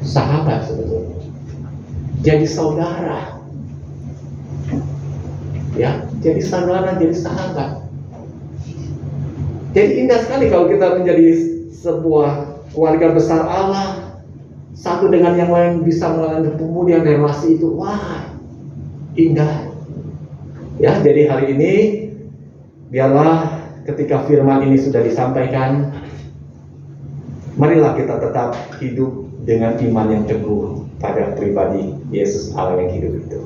Sahabat sebetulnya. Jadi saudara. Ya, jadi saudara, jadi sahabat. Jadi indah sekali kalau kita menjadi sebuah keluarga besar Allah, satu dengan yang lain bisa melalui pemulihan relasi itu. Wah, indah. Ya, jadi hari ini biarlah ketika firman ini sudah disampaikan, marilah kita tetap hidup dengan iman yang teguh pada pribadi Yesus Allah yang hidup itu.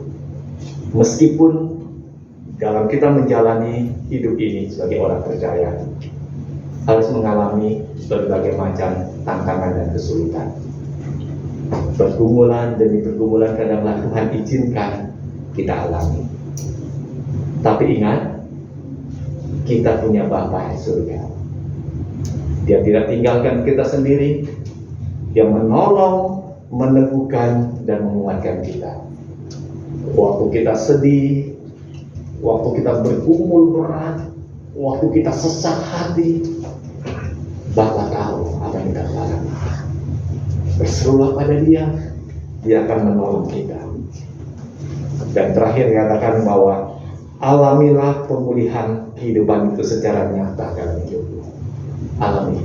Meskipun dalam kita menjalani hidup ini sebagai orang percaya, harus mengalami berbagai macam tantangan dan kesulitan. Pergumulan demi pergumulan kadang-kadang Tuhan izinkan kita alami. Tapi ingat, kita punya Bapa di surga. Dia tidak tinggalkan kita sendiri. Dia menolong, meneguhkan, dan menguatkan kita. Waktu kita sedih, waktu kita bergumul berat, waktu kita sesak hati, Bapa tahu apa yang kita alami. Berserulah pada Dia, Dia akan menolong kita. Dan terakhir dikatakan bahwa alamilah pemulihan kehidupan itu secara nyata dalam hidupmu. Alami.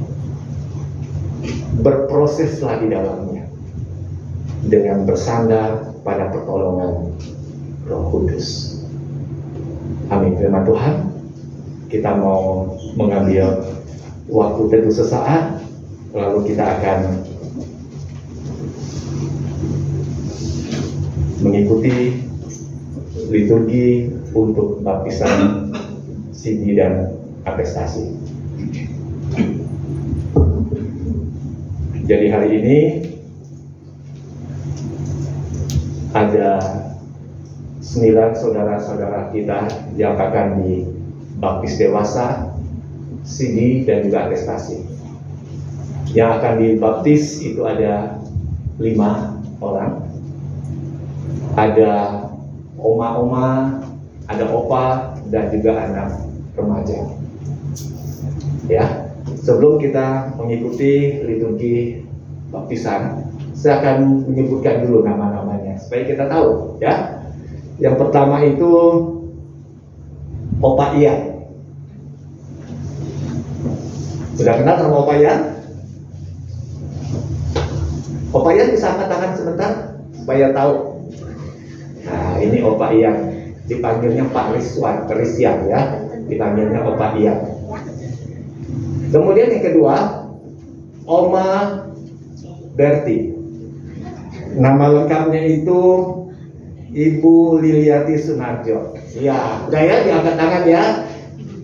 Berproseslah di dalamnya dengan bersandar pada pertolongan Roh Kudus. Amin. Firman Tuhan, kita mau mengambil waktu teduh sesaat, lalu kita akan mengikuti liturgi untuk baptisan sidi dan atestasi. Jadi hari ini ada 9 saudara-saudara kita yang akan dibaptis dewasa, sidi dan juga atestasi. Yang akan dibaptis itu ada 5 orang. Ada oma-oma, ada opa, dan juga anak remaja. Ya, sebelum kita mengikuti liturgi baptisan, saya akan menyebutkan dulu nama-namanya supaya kita tahu, ya. Yang pertama itu Opa Ian. Sudah kenal sama Opa Ian? Opa Ian bisa angkat tangan sebentar supaya tahu. Nah, ini Opa Ian, dipanggilnya Pak Risian ya, dipanggilnya Opa Ian. Kemudian yang kedua, Oma Berti. Nama lengkapnya itu Ibu Liliati Sunarjo. Ya, udah ya, diangkat tangan ya.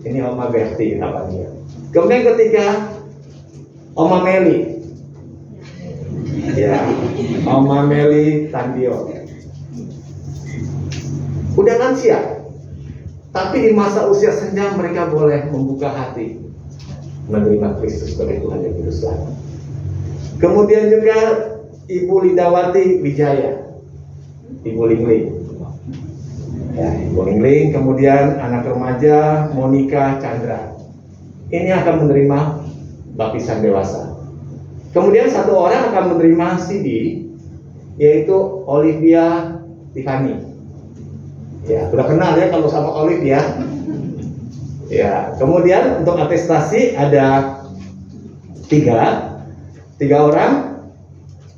Ini Oma Berti namanya. Kemudian ketiga, Oma Meli. Ya, Oma Meli Tandio. Udah lansia, tapi di masa usia senja mereka boleh membuka hati menerima Kristus sebagai Tuhan dan Juru Selamat. Kemudian juga Ibu Lidawati Wijaya, Ibu Lingling, ya, Ibu Lingling. Kemudian anak remaja Monica Chandra. Ini akan menerima baptisan dewasa. Kemudian satu orang akan menerima CD, yaitu Olivia Tiffany. Ya, sudah kenal ya kalau sama Olive ya. Ya, kemudian untuk atestasi ada tiga orang.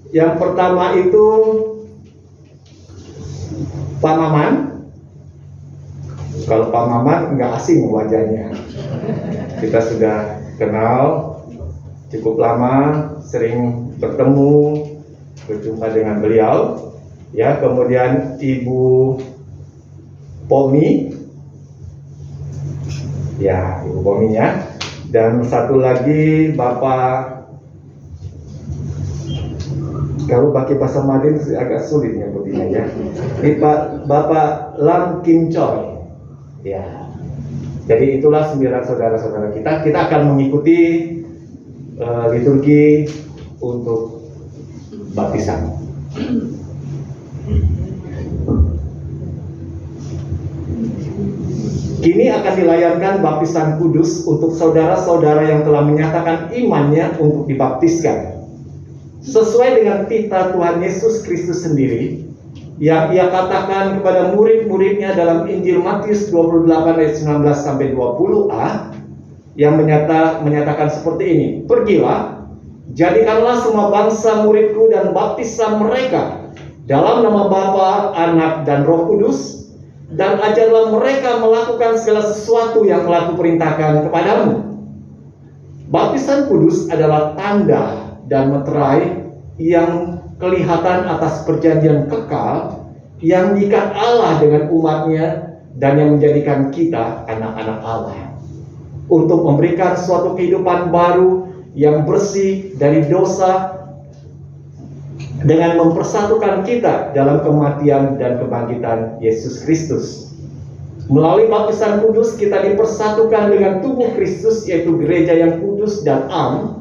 Yang pertama itu Pak Maman. Kalau Pak Maman nggak asing wajahnya, kita sudah kenal. cukup lama sering bertemu, berjumpa dengan beliau. Ya, kemudian Ibu Pomi, ya Ibu Pominya, dan satu lagi Bapak, kalau pakai bahasa Madin agak sulit nyebutnya ya. Ini Bapak Lam Kim Choi. Ya. Jadi itulah 9 saudara-saudara kita. Kita akan mengikuti liturgi untuk baptisan. Kini akan dilayangkan baptisan kudus untuk saudara-saudara yang telah menyatakan imannya untuk dibaptiskan. Sesuai dengan titah Tuhan Yesus Kristus sendiri, yang ia katakan kepada murid-muridnya dalam Injil Matius 28 ayat 19 sampai 20a, yang menyatakan seperti ini, "Pergilah, jadikanlah semua bangsa muridku dan baptislah mereka dalam nama Bapa, Anak, dan Roh Kudus, dan ajarlah mereka melakukan segala sesuatu yang telah kuperintahkan kepadamu." Baptisan kudus adalah tanda dan meterai yang kelihatan atas perjanjian kekal yang diikat Allah dengan umatnya dan yang menjadikan kita anak-anak Allah, untuk memberikan suatu kehidupan baru yang bersih dari dosa, dengan mempersatukan kita dalam kematian dan kebangkitan Yesus Kristus. Melalui baptisan kudus kita dipersatukan dengan tubuh Kristus, yaitu gereja yang kudus dan am.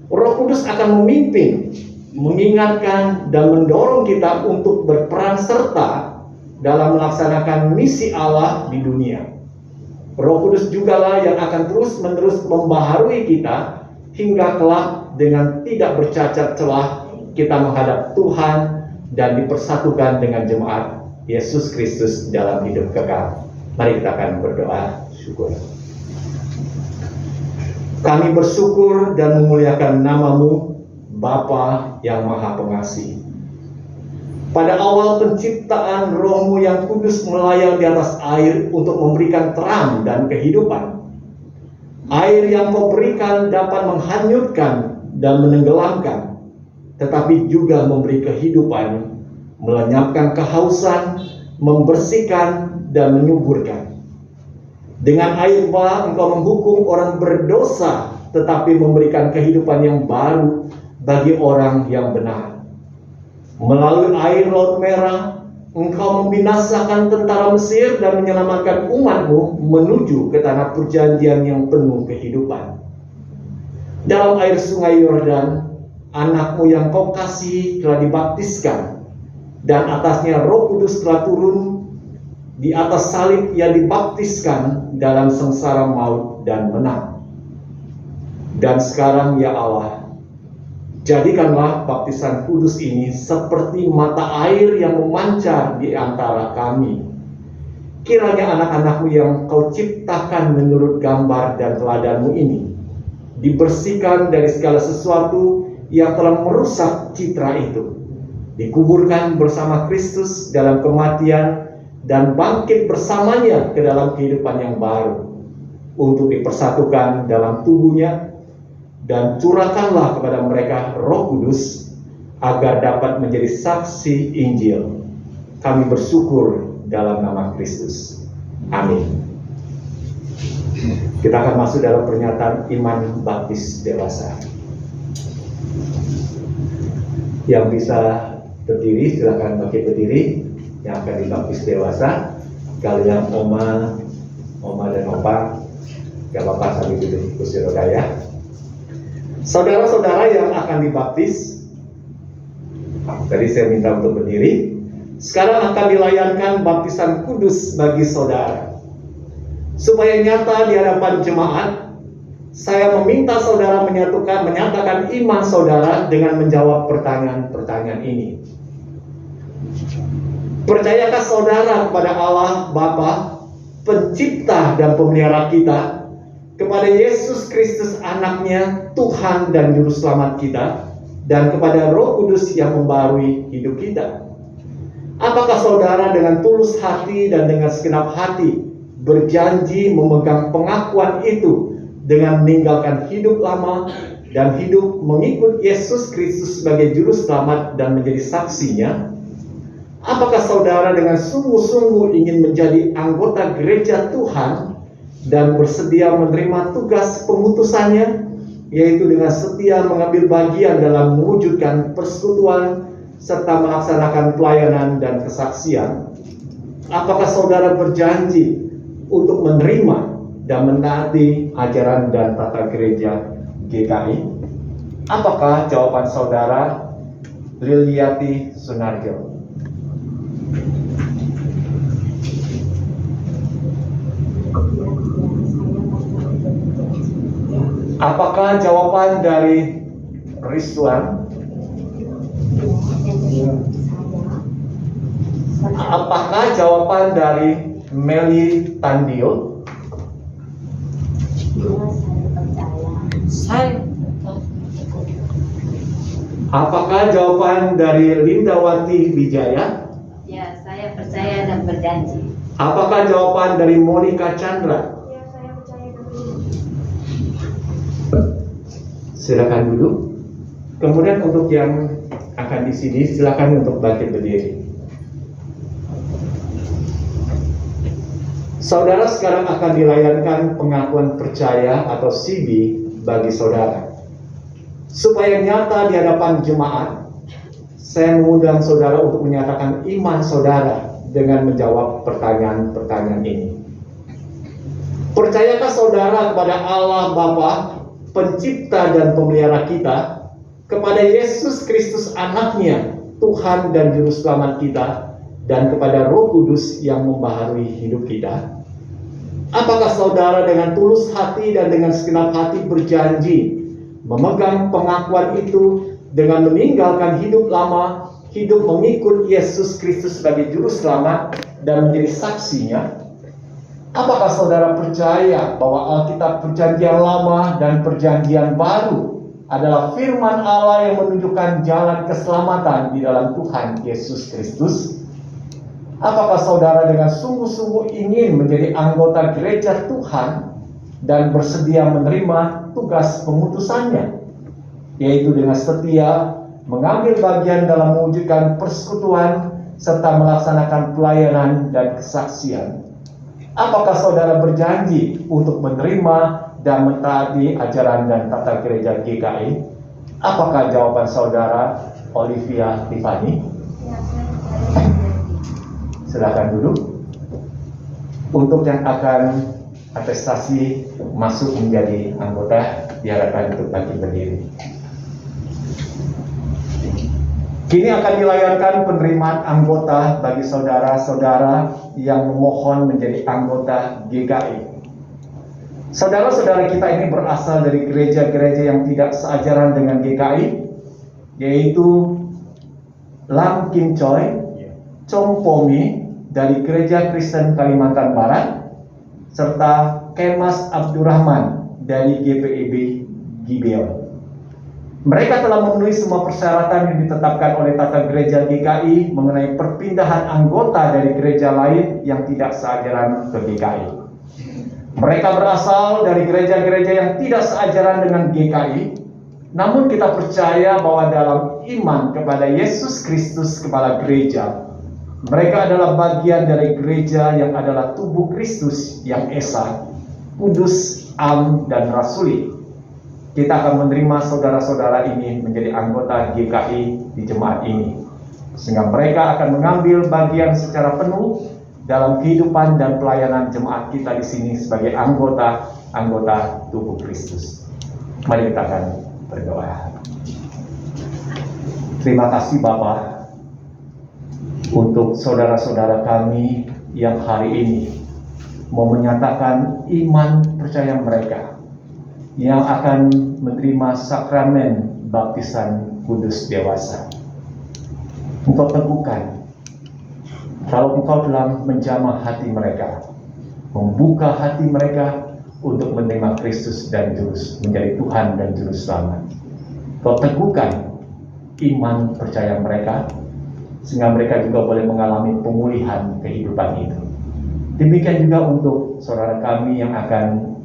Roh Kudus akan memimpin, mengingatkan, dan mendorong kita untuk berperan serta dalam melaksanakan misi Allah di dunia. Roh Kudus jugalah yang akan terus-menerus membaharui kita hingga kelak dengan tidak bercacat celah kita menghadap Tuhan dan dipersatukan dengan jemaat Yesus Kristus dalam hidup kekal. Mari kita akan berdoa syukur. Kami bersyukur dan memuliakan nama-Mu, Bapa yang Maha Pengasih. Pada awal penciptaan, Roh-Mu yang kudus melayang di atas air untuk memberikan terang dan kehidupan. Air yang Kau berikan dapat menghanyutkan dan menenggelamkan, tetapi juga memberi kehidupan, melenyapkan kehausan, membersihkan, dan menyuburkan. Dengan air bah Engkau menghukum orang berdosa, tetapi memberikan kehidupan yang baru bagi orang yang benar. Melalui air Laut Merah, Engkau membinasakan tentara Mesir dan menyelamatkan umat-Mu menuju ke tanah perjanjian yang penuh kehidupan. Dalam air sungai Yordan, Anak-Mu yang Kau kasihi telah dibaptiskan, dan atasnya Roh Kudus telah turun. Di atas salib Ia dibaptiskan dalam sengsara maut dan menang. Dan sekarang ya Allah, jadikanlah baptisan kudus ini seperti mata air yang memancar di antara kami. Kiranya anak-anak-Mu yang Kau ciptakan menurut gambar dan teladan-Mu ini dibersihkan dari segala sesuatu yang telah merusak citra itu, dikuburkan bersama Kristus dalam kematian, dan bangkit bersamanya ke dalam kehidupan yang baru, untuk dipersatukan dalam tubuhnya, dan curahkanlah kepada mereka Roh Kudus agar dapat menjadi saksi Injil. Kami bersyukur dalam nama Kristus. Amin. Kita akan masuk dalam pernyataan iman baptis dewasa. Yang bisa berdiri silakan bangkit berdiri. Yang akan dibaptis dewasa, kalian oma dan opa, gak apa-apa sambil duduk di kursi roda ya. Saudara-saudara yang akan dibaptis, tadi saya minta untuk berdiri. Sekarang akan dilayangkan baptisan kudus bagi saudara. Supaya nyata di hadapan jemaat, saya meminta saudara menyatakan iman saudara dengan menjawab pertanyaan-pertanyaan ini. Percayakah saudara kepada Allah Bapa, pencipta dan pemelihara kita, kepada Yesus Kristus Anaknya, Tuhan dan Juru Selamat kita, dan kepada Roh Kudus yang membaharui hidup kita? Apakah saudara dengan tulus hati dan dengan segenap hati berjanji memegang pengakuan itu dengan meninggalkan hidup lama dan hidup mengikut Yesus Kristus sebagai juru selamat dan menjadi saksinya, apakah saudara dengan sungguh-sungguh ingin menjadi anggota gereja Tuhan dan bersedia menerima tugas pengutusannya, yaitu dengan setia mengambil bagian dalam mewujudkan persekutuan serta melaksanakan pelayanan dan kesaksian? Apakah saudara berjanji untuk menerima dan menaati ajaran dan tata gereja GKI? Apakah jawaban saudara? Liliati Sunarjo. Apakah jawaban dari Rizwan? Apakah jawaban dari Meli Tandio? Saya Apakah jawaban dari Lindawati Wijaya? Ya, saya percaya dan berjanji. Apakah jawaban dari Monica Chandra? Ya, saya percaya dan Silakan dulu. Kemudian untuk yang akan di sini, silakan untuk bangkit berdiri. Saudara sekarang akan dilayangkan pengakuan percaya atau CB bagi saudara. Supaya nyata di hadapan jemaat, saya mengundang saudara untuk menyatakan iman saudara dengan menjawab pertanyaan-pertanyaan ini. Percayakah saudara kepada Allah Bapa, pencipta dan pemelihara kita, kepada Yesus Kristus anaknya, Tuhan dan Juru Selamat kita, dan kepada Roh Kudus yang membaharui hidup kita? Apakah saudara dengan tulus hati dan dengan segenap hati berjanji memegang pengakuan itu dengan meninggalkan hidup lama, hidup mengikut Yesus Kristus sebagai Juru Selamat dan menjadi saksinya? Apakah saudara percaya bahwa Alkitab Perjanjian Lama dan Perjanjian Baru adalah firman Allah yang menunjukkan jalan keselamatan di dalam Tuhan Yesus Kristus? Apakah saudara dengan sungguh-sungguh ingin menjadi anggota gereja Tuhan dan bersedia menerima tugas pengutusannya, yaitu dengan setia mengambil bagian dalam mewujudkan persekutuan serta melaksanakan pelayanan dan kesaksian? Apakah saudara berjanji untuk menerima dan mentaati ajaran dan tata gereja GKI? Apakah jawaban saudara? Olivia Tiffany. Ya, saya percaya dan Silakan dulu. Untuk yang akan atestasi masuk menjadi anggota, diharapkan untuk bangkit berdiri. Kini akan dilayangkan penerimaan anggota bagi saudara-saudara yang memohon menjadi anggota GKI. Saudara-saudara kita ini berasal dari gereja-gereja yang tidak seajaran dengan GKI, yaitu Lam Kim Choi, Chong Pomi dari Gereja Kristen Kalimantan Barat, serta Kemas Abdurrahman dari GPIB Gibeon. Mereka telah memenuhi semua persyaratan yang ditetapkan oleh tata gereja GKI mengenai perpindahan anggota dari gereja lain yang tidak seajaran ke GKI. Mereka berasal dari gereja-gereja yang tidak seajaran dengan GKI, namun kita percaya bahwa dalam iman kepada Yesus Kristus Kepala Gereja, mereka adalah bagian dari gereja yang adalah tubuh Kristus yang esa, kudus, am, dan rasuli. Kita akan menerima saudara-saudara ini menjadi anggota GKI di jemaat ini, sehingga mereka akan mengambil bagian secara penuh dalam kehidupan dan pelayanan jemaat kita di sini sebagai anggota tubuh Kristus. Mari kita akan berdoa. Terima kasih Bapa untuk saudara-saudara kami yang hari ini mau menyatakan iman percaya mereka yang akan menerima sakramen baptisan kudus dewasa. Engkau teguhkan kalau Engkau telah menjamah hati mereka, membuka hati mereka untuk menerima Kristus dan menjadi Tuhan dan Juru Selamat. Engkau teguhkan iman percaya mereka, sehingga mereka juga boleh mengalami pemulihan kehidupan itu. Demikian juga untuk saudara kami yang akan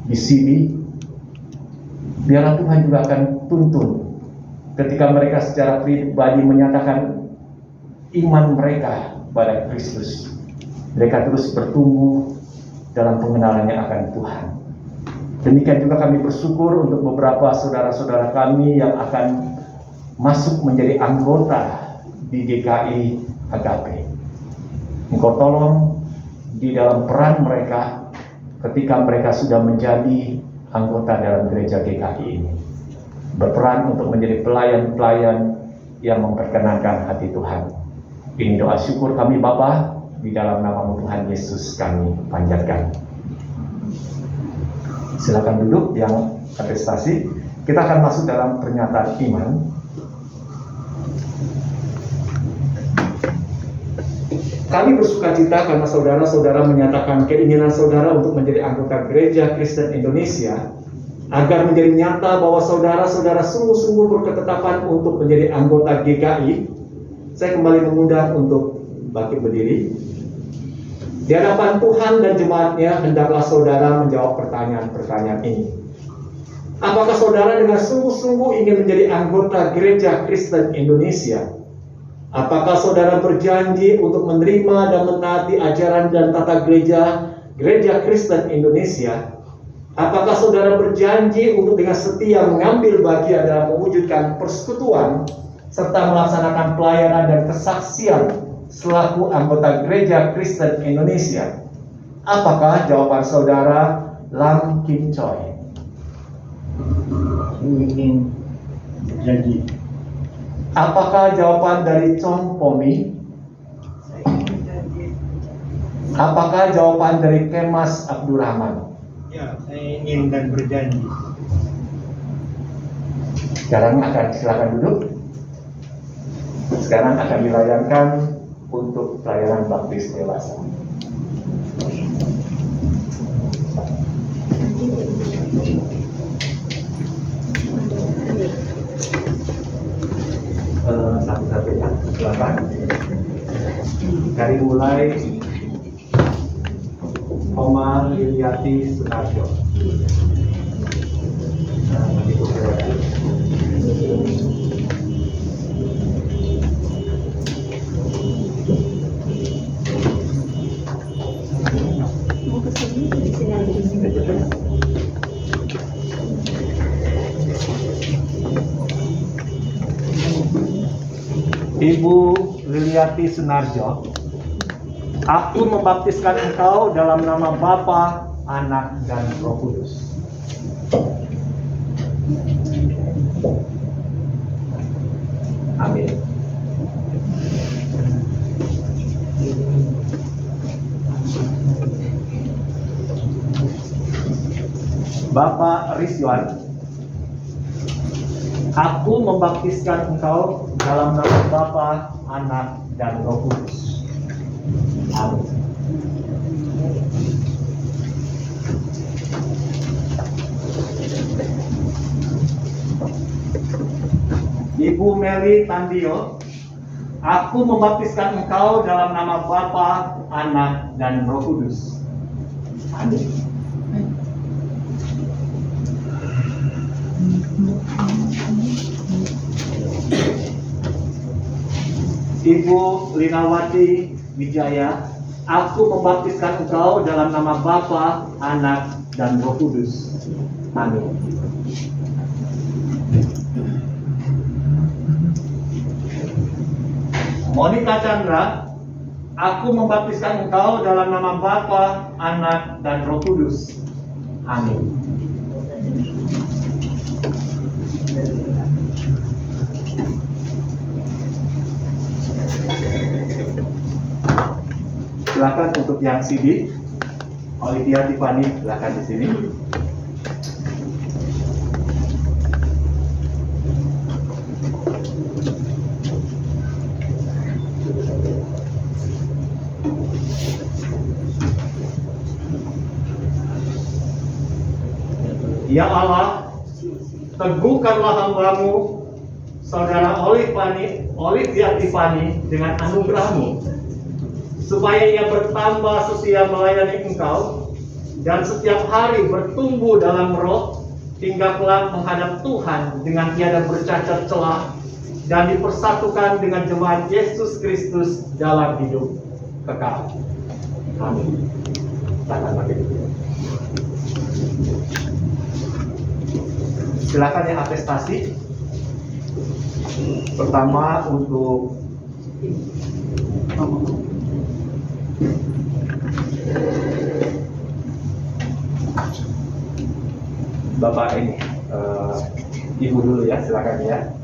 di sini, biarlah Tuhan juga akan tuntun ketika mereka secara pribadi menyatakan iman mereka pada Kristus. Mereka terus bertumbuh dalam pengenalannya akan Tuhan. Demikian juga kami bersyukur untuk beberapa saudara-saudara kami yang akan masuk menjadi anggota di GKI Agape. Engkau tolong di dalam peran mereka ketika mereka sudah menjadi anggota dalam gereja GKI ini, berperan untuk menjadi pelayan-pelayan yang memperkenankan hati Tuhan. Ini doa syukur kami Bapa, di dalam nama Tuhan Yesus kami panjatkan. Silakan duduk yang kontestasi. Kita akan masuk dalam pernyataan iman. Kami bersukacita karena saudara-saudara menyatakan keinginan saudara untuk menjadi anggota Gereja Kristen Indonesia, agar menjadi nyata bahwa saudara-saudara sungguh-sungguh berketetapan untuk menjadi anggota GKI. Saya kembali mengundang untuk bangkit berdiri. Di hadapan Tuhan dan jemaatnya, hendaklah saudara menjawab pertanyaan-pertanyaan ini. Apakah saudara dengan sungguh-sungguh ingin menjadi anggota Gereja Kristen Indonesia? Apakah saudara berjanji untuk menerima dan menaati ajaran dan tata Gereja Kristen Indonesia? Apakah saudara berjanji untuk dengan setia mengambil bagian dalam mewujudkan persekutuan serta melaksanakan pelayanan dan kesaksian selaku anggota Gereja Kristen Indonesia? Apakah jawaban saudara Lam Kim Choi? Ingin jadi. Apakah jawaban dari Chong Pomi? Apakah jawaban dari Kemas Abdurrahman? Ya, saya ingin dan berjanji. Sekarang akan silakan duduk. Sekarang akan dilayangkan untuk pelayanan baptis dewasa. Satu-satu ya, silakan. Dari mulai Oma Liliati Sunarjo. Ibu Liliati Sunarjo, aku membaptiskan engkau dalam nama Bapa, Anak, dan Roh Kudus. Amin. Bapak Rizwan, aku membaptiskan engkau dalam nama Bapa, Anak, dan Roh Kudus. Amin. Ibu Meli Tandio, aku membaptiskan engkau dalam nama Bapa, Anak, dan Roh Kudus. Amin. Ibu Linawati Wijaya, aku membaptiskan engkau dalam nama Bapa, Anak, dan Roh Kudus. Amin. Monica Chandra, aku membaptiskan engkau dalam nama Bapa, Anak, dan Roh Kudus. Amin. Silakan untuk yang CD, Olivia Tiffany, silakan di sini. Ya Allah, teguhkanlah hamba-Mu, saudara Olivia Tiffany, dengan anugerah-Mu, supaya ia bertambah setia melayani Engkau dan setiap hari bertumbuh dalam roh hingga kelak menghadap Tuhan dengan tiada bercacat celah dan dipersatukan dengan jemaat Yesus Kristus dalam hidup kekal. Amin. Silakan pakai dulu. Silakan yang atestasi. Pertama untuk Bapak ini, Ibu dulu ya, silakan ya.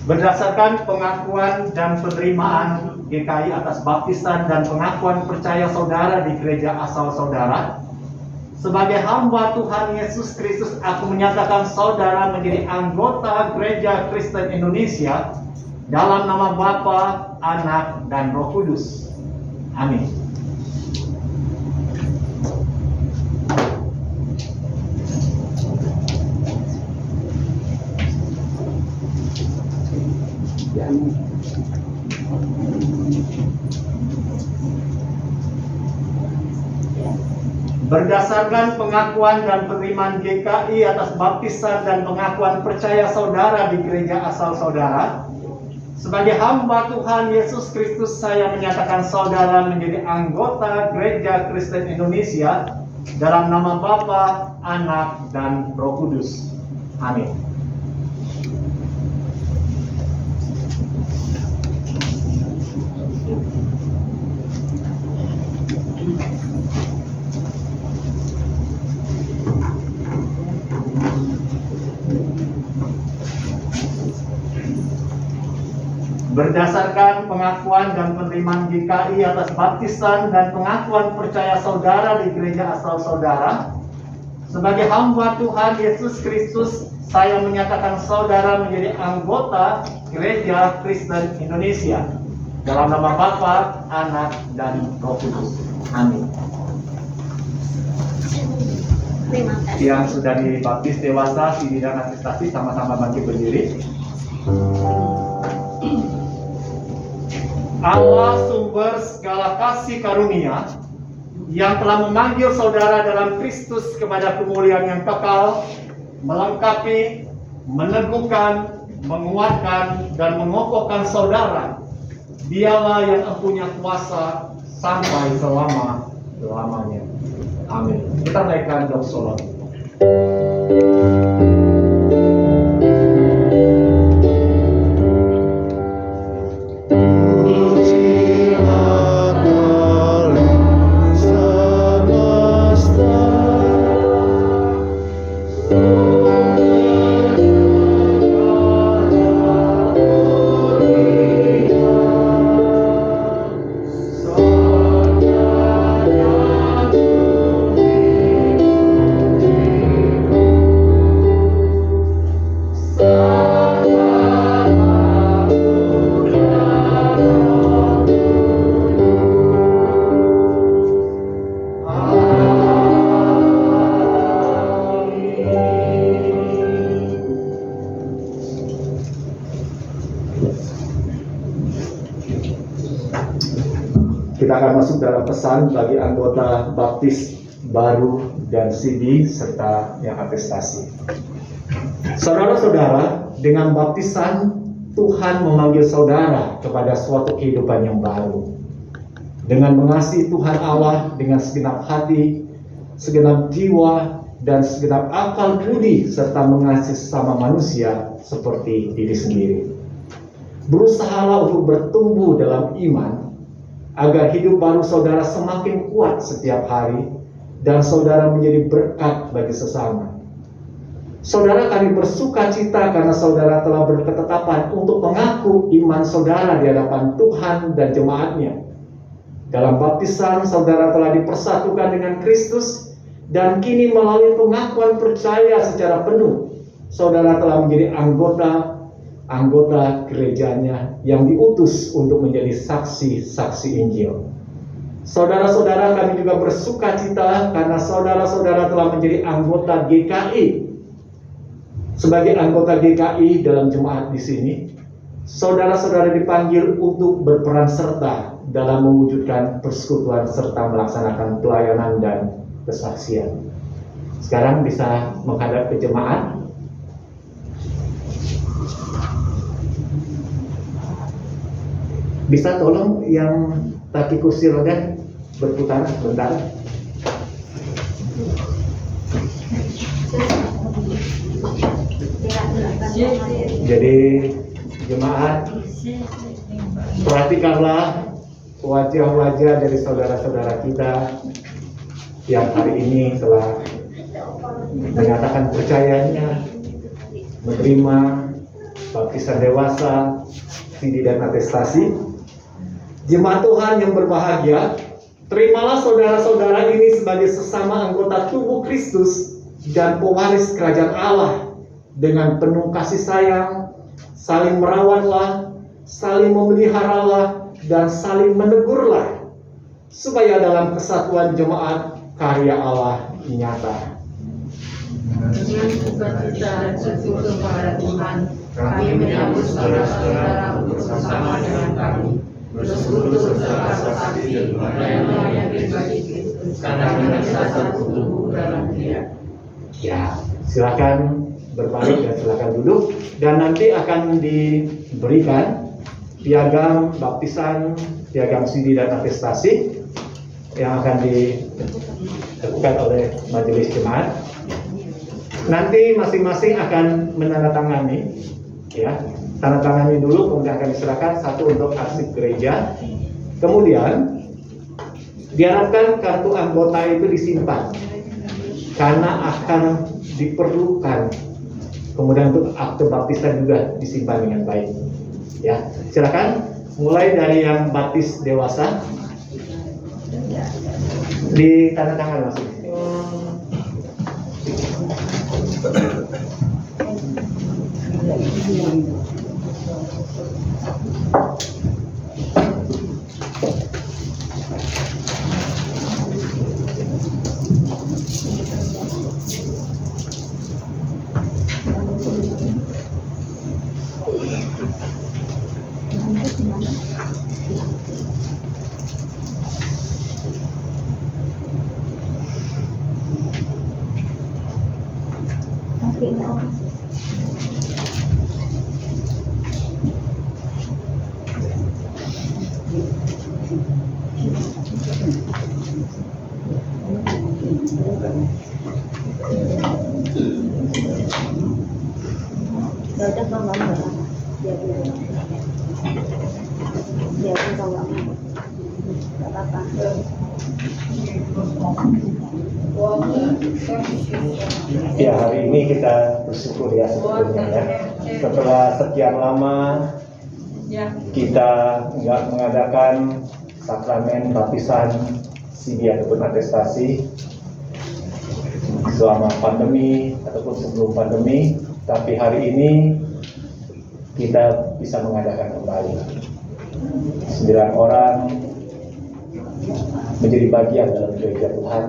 Berdasarkan pengakuan dan penerimaan GKI atas baptisan dan pengakuan percaya saudara di gereja asal saudara, sebagai hamba Tuhan Yesus Kristus, aku menyatakan saudara menjadi anggota Gereja Kristen Indonesia dalam nama Bapa, Anak, dan Roh Kudus. Amin. Ya. Berdasarkan pengakuan dan penerimaan GKI atas baptisan dan pengakuan percaya saudara di gereja asal saudara, sebagai hamba Tuhan Yesus Kristus, saya menyatakan saudara menjadi anggota Gereja Kristen Indonesia dalam nama Bapa, Anak, dan Roh Kudus. Amin. Berdasarkan pengakuan dan penerimaan GKI atas baptisan dan pengakuan percaya saudara di gereja asal saudara, sebagai hamba Tuhan Yesus Kristus, saya menyatakan saudara menjadi anggota Gereja Kristen Indonesia dalam nama Bapa, Anak, dan Roh Kudus. Amin. Yang sudah dibaptis dewasa, sini dan atestasi, sama-sama bangkit berdiri. Allah sumber segala kasih karunia yang telah memanggil saudara dalam Kristus kepada kemuliaan yang kekal, melengkapi, meneguhkan, menguatkan, dan mengokohkan saudara. Dialah yang empunya kuasa sampai selama-lamanya. Amin. Kita naikkan doa. Kita akan masuk dalam pesan bagi anggota baptis baru dan CD serta yang atestasi. Saudara-saudara, dengan baptisan Tuhan memanggil saudara kepada suatu kehidupan yang baru. Dengan mengasihi Tuhan Allah dengan segenap hati, segenap jiwa, dan segenap akal budi, serta mengasihi sesama manusia seperti diri sendiri. Berusahalah untuk bertumbuh dalam iman, agar hidup baru saudara semakin kuat setiap hari, dan saudara menjadi berkat bagi sesama. Saudara, kami bersuka cita karena saudara telah berketetapan untuk mengaku iman saudara di hadapan Tuhan dan jemaatnya. Dalam baptisan, saudara telah dipersatukan dengan Kristus, dan kini melalui pengakuan percaya secara penuh, saudara telah menjadi anggota gerejanya yang diutus untuk menjadi saksi-saksi Injil. Saudara-saudara, kami juga bersuka cita karena saudara-saudara telah menjadi anggota GKI. Sebagai anggota GKI dalam jemaat di sini, saudara-saudara dipanggil untuk berperan serta dalam mewujudkan persekutuan serta melaksanakan pelayanan dan kesaksian. Sekarang bisa menghadap ke jemaat. Bisa tolong yang kaki kursi roda berputar sebentar. Jadi jemaat, perhatikanlah wajah-wajah dari saudara-saudara kita yang hari ini telah menyatakan percayanya, menerima baptisan dewasa, CD dan atestasi. Jemaat Tuhan yang berbahagia, terimalah saudara-saudara ini sebagai sesama anggota tubuh Kristus dan pewaris kerajaan Allah dengan penuh kasih sayang, saling merawatlah, saling memeliharalah, dan saling menegurlah, supaya dalam kesatuan jemaat karya Allah nyata. Dengan sukacita dan syukur kepada Tuhan, kami menyambut saudara-saudara untuk bersama dengan kami bersekutu serta bersakti melayani bagi Kristus karena kita satu tubuh dalam Dia. Ya, silakan berbalik dan silakan duduk, dan nanti akan diberikan piagam baptisan, piagam CD dan atestasi yang akan dilakukan oleh majelis jemaat. Nanti masing-masing akan menandatangani, ya, tanda tangani dulu, kemudian akan diserahkan satu untuk arsip gereja. Kemudian diharapkan kartu anggota itu disimpan karena akan diperlukan. Kemudian untuk akte baptisan juga disimpan dengan baik. Ya, silakan mulai dari yang baptis dewasa ditandatangan langsung. Ya, hari ini kita bersyukur ya sebetulnya ya. Setelah sekian lama kita nggak mengadakan sakramen baptisan CD ataupun atestasi selama pandemi ataupun sebelum pandemi, tapi hari ini kita bisa mengadakan kembali. 9 orang menjadi bagian dalam gereja Tuhan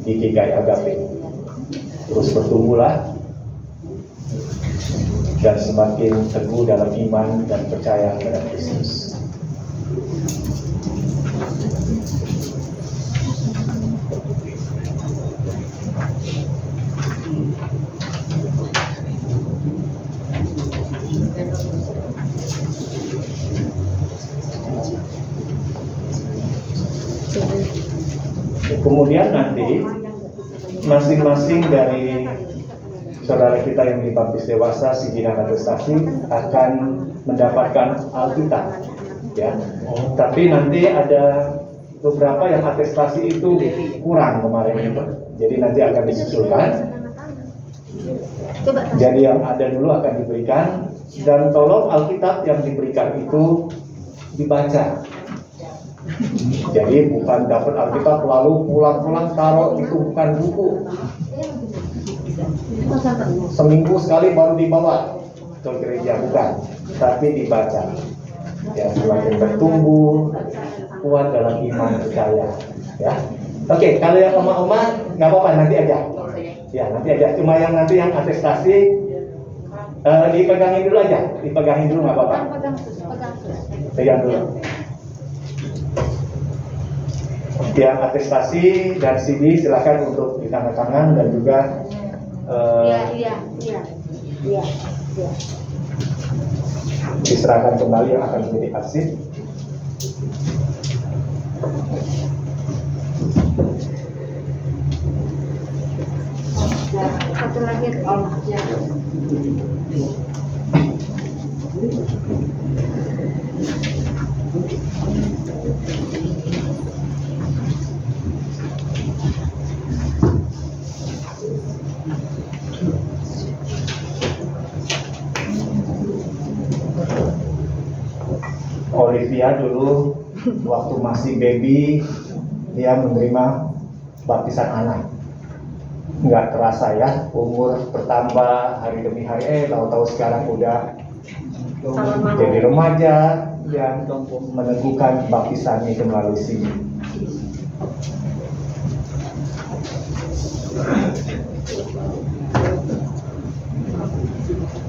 di GKI Agape. Terus bertumbuhlah dan semakin teguh dalam iman dan percaya kepada Kristus. Kemudian nanti masing-masing dari saudara kita yang dibaptis dewasa, CD dan atestasi akan mendapatkan Alkitab, ya. Tapi nanti ada beberapa yang atestasi itu kurang kemarin itu, jadi nanti akan disusulkan. Jadi yang ada dulu akan diberikan, dan tolong Alkitab yang diberikan itu dibaca. Jadi bukan dapat Alkitab lalu pulang-pulang taruh di tumpukan buku. Seminggu sekali baru dibawa ke gereja, bukan, tapi dibaca. Ya, semakin bertumbuh kuat dalam iman percaya. Ya, oke. Kalau yang oma-oma nggak apa-apa, nanti aja. Ya, nanti aja. Cuma yang nanti yang atestasi Dipegangin dulu aja, dipegangin dulu nggak apa-apa. Pegang dulu. Yang atestasi dan CD silakan untuk ditandatangan dan juga Iya. diserahkan kembali yang akan menjadi arsip. Satu lagi. Oh, ya. Olivia dulu waktu masih baby dia menerima baptisan anak. Nggak terasa ya, umur bertambah hari demi hari, tahu-tahu sekarang udah jadi remaja dan meneguhkan baptisannya itu melalui sini.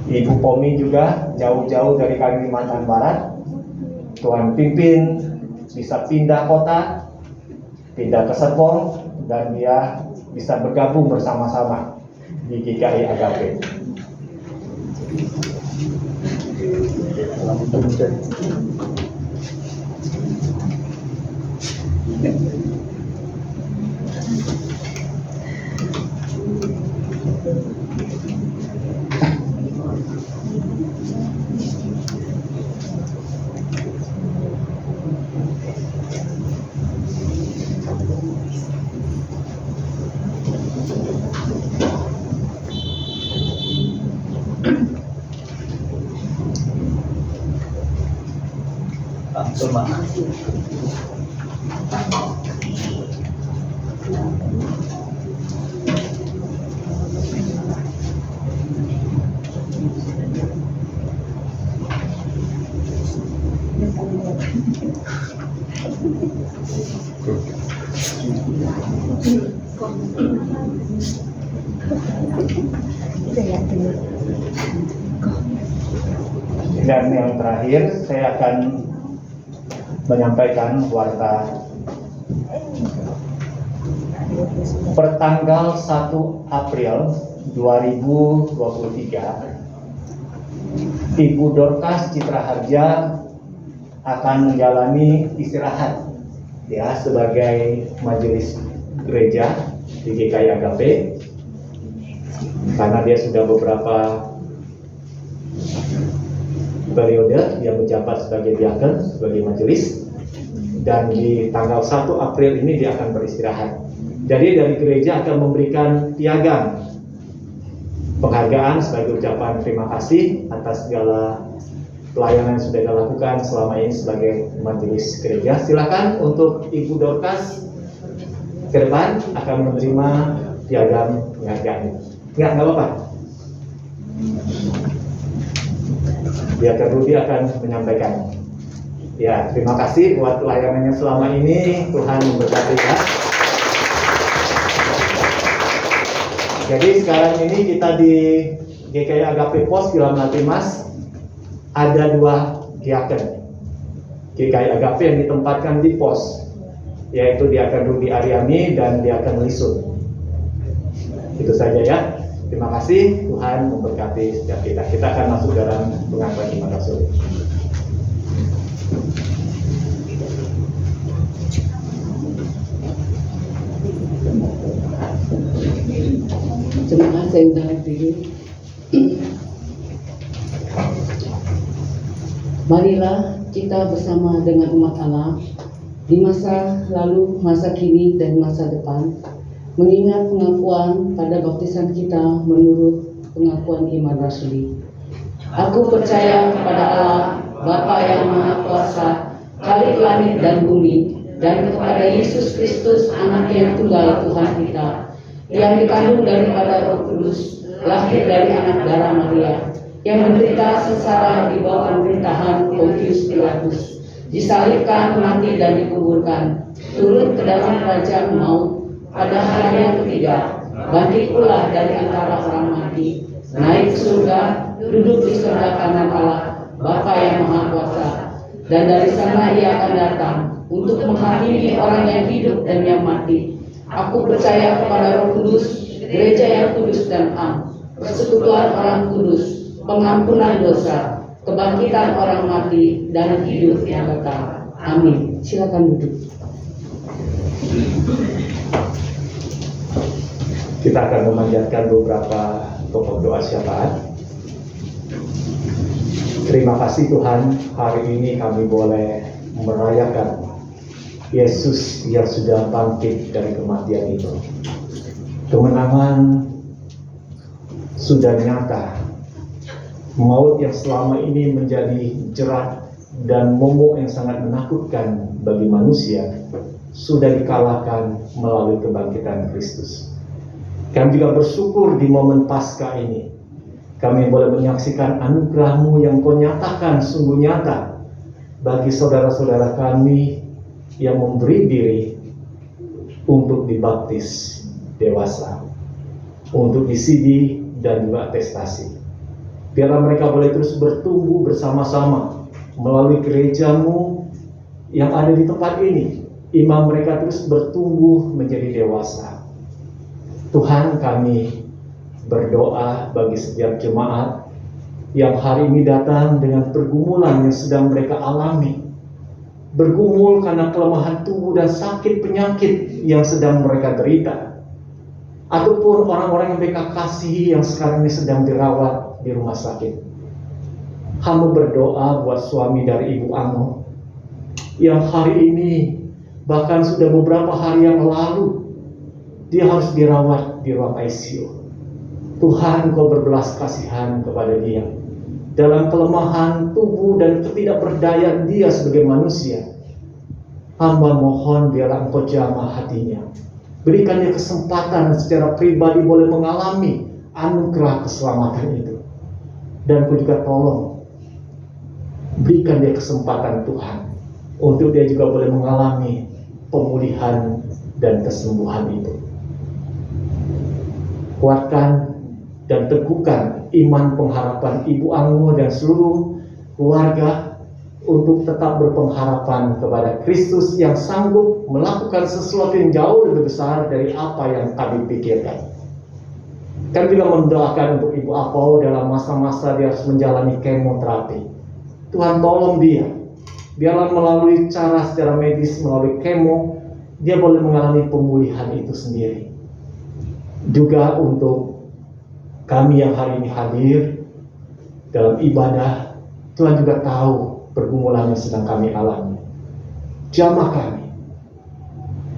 Ibu Pomi juga jauh-jauh dari Kalimantan Barat. Tuhan pimpin bisa pindah kota, pindah ke Serpong, dan dia bisa bergabung bersama-sama di GKI Agape. Dan yang terakhir saya akan menyampaikan warta pertanggal 1 April 2023 Ibu Dorcas Citra Harja akan menjalani istirahat ya sebagai majelis gereja di GKI Agape karena dia sudah beberapa periode dia menjabat sebagai diaken, sebagai majelis, dan di tanggal 1 April ini dia akan beristirahat. Jadi dari gereja akan memberikan piagam penghargaan sebagai ucapan terima kasih atas segala pelayanan yang sudah dilakukan selama ini sebagai majelis gereja. Silakan untuk Ibu Dorcas ke depan akan menerima piagam penghargaan. Nggak apa-apa. Diaken Rudi akan menyampaikan. Ya, terima kasih buat pelayanannya selama ini. Tuhan memberkati ya. Jadi sekarang ini kita di GKI Agape Pos Pilam Latimas ada 2 diaken GKI Agape yang ditempatkan di pos, yaitu Diaken Rudi Aryani dan Diaken Lisun. Itu saja ya. Terima kasih, Tuhan memberkati setiap kita. Kita akan masuk dalam pengakuan iman rasul. Terima kasih yang dalam diri. Marilah kita bersama dengan umat Allah di masa lalu, masa kini, dan masa depan mengingat pengakuan pada baptisan kita menurut pengakuan iman rasuli. Aku percaya kepada Allah, Bapa yang Maha Kuasa, Khalik langit dan bumi, dan kepada Yesus Kristus, Anak yang tunggal Tuhan kita, yang dikandung daripada Roh Kudus, lahir dari anak darah Maria, yang menderita sengsara di bawah pemerintahan Pontius Pilatus, disalibkan, mati dan dikuburkan, turun ke dalam kerajaan maut. Pada hari yang ketiga, bangkit pula dari antara orang mati, naik ke surga, duduk di sebelah kanan Allah, Bapa yang Maha Kuasa. Dan dari sana ia akan datang untuk menghakimi orang yang hidup dan yang mati. Aku percaya kepada Roh Kudus, gereja yang kudus dan am, persekutuan orang kudus, pengampunan dosa, kebangkitan orang mati, dan hidup yang kekal. Amin. Silakan duduk. Kita akan memanjatkan beberapa pokok doa syafaat. Terima kasih Tuhan, hari ini kami boleh merayakan Yesus yang sudah bangkit dari kematian itu. Kemenangan sudah nyata. Maut yang selama ini menjadi jerat dan momok yang sangat menakutkan bagi manusia sudah dikalahkan melalui kebangkitan Kristus. Kami juga bersyukur di momen Paskah ini kami boleh menyaksikan anugerah-Mu yang Kau nyatakan sungguh nyata bagi saudara-saudara kami yang memberi diri untuk dibaptis dewasa, untuk disidi dan juga atestasi. Biarlah mereka boleh terus bertumbuh bersama-sama melalui gereja-Mu yang ada di tempat ini. Imam mereka terus bertumbuh menjadi dewasa. Tuhan, kami berdoa bagi setiap jemaat yang hari ini datang dengan pergumulan yang sedang mereka alami. Bergumul karena kelemahan tubuh dan sakit penyakit yang sedang mereka derita. Ataupun orang-orang yang mereka kasihi yang sekarang ini sedang dirawat di rumah sakit. Hamba berdoa buat suami dari Ibu Ano yang hari ini bahkan sudah beberapa hari yang lalu dia harus dirawat di ruang ICU. Tuhan, Kau berbelas kasihan kepada dia dalam kelemahan tubuh dan ketidakberdayaan dia sebagai manusia. Hamba mohon biarlah Engkau jamah hatinya. Berikan dia kesempatan secara pribadi boleh mengalami anugerah keselamatan itu. Dan Kau juga tolong berikan dia kesempatan Tuhan untuk dia juga boleh mengalami pemulihan dan kesembuhan itu. Kuatkan dan teguhkan iman pengharapan Ibu Ano dan seluruh keluarga untuk tetap berpengharapan kepada Kristus yang sanggup melakukan sesuatu yang jauh lebih besar dari apa yang kami pikirkan. Kami juga mendoakan untuk Ibu Apau dalam masa-masa dia harus menjalani kemoterapi. Tuhan tolong dia, biarlah melalui cara secara medis, melalui kemo, dia boleh mengalami pemulihan itu sendiri. Juga untuk kami yang hari ini hadir dalam ibadah, Tuhan juga tahu pergumulan yang sedang kami alami. Jamah kami,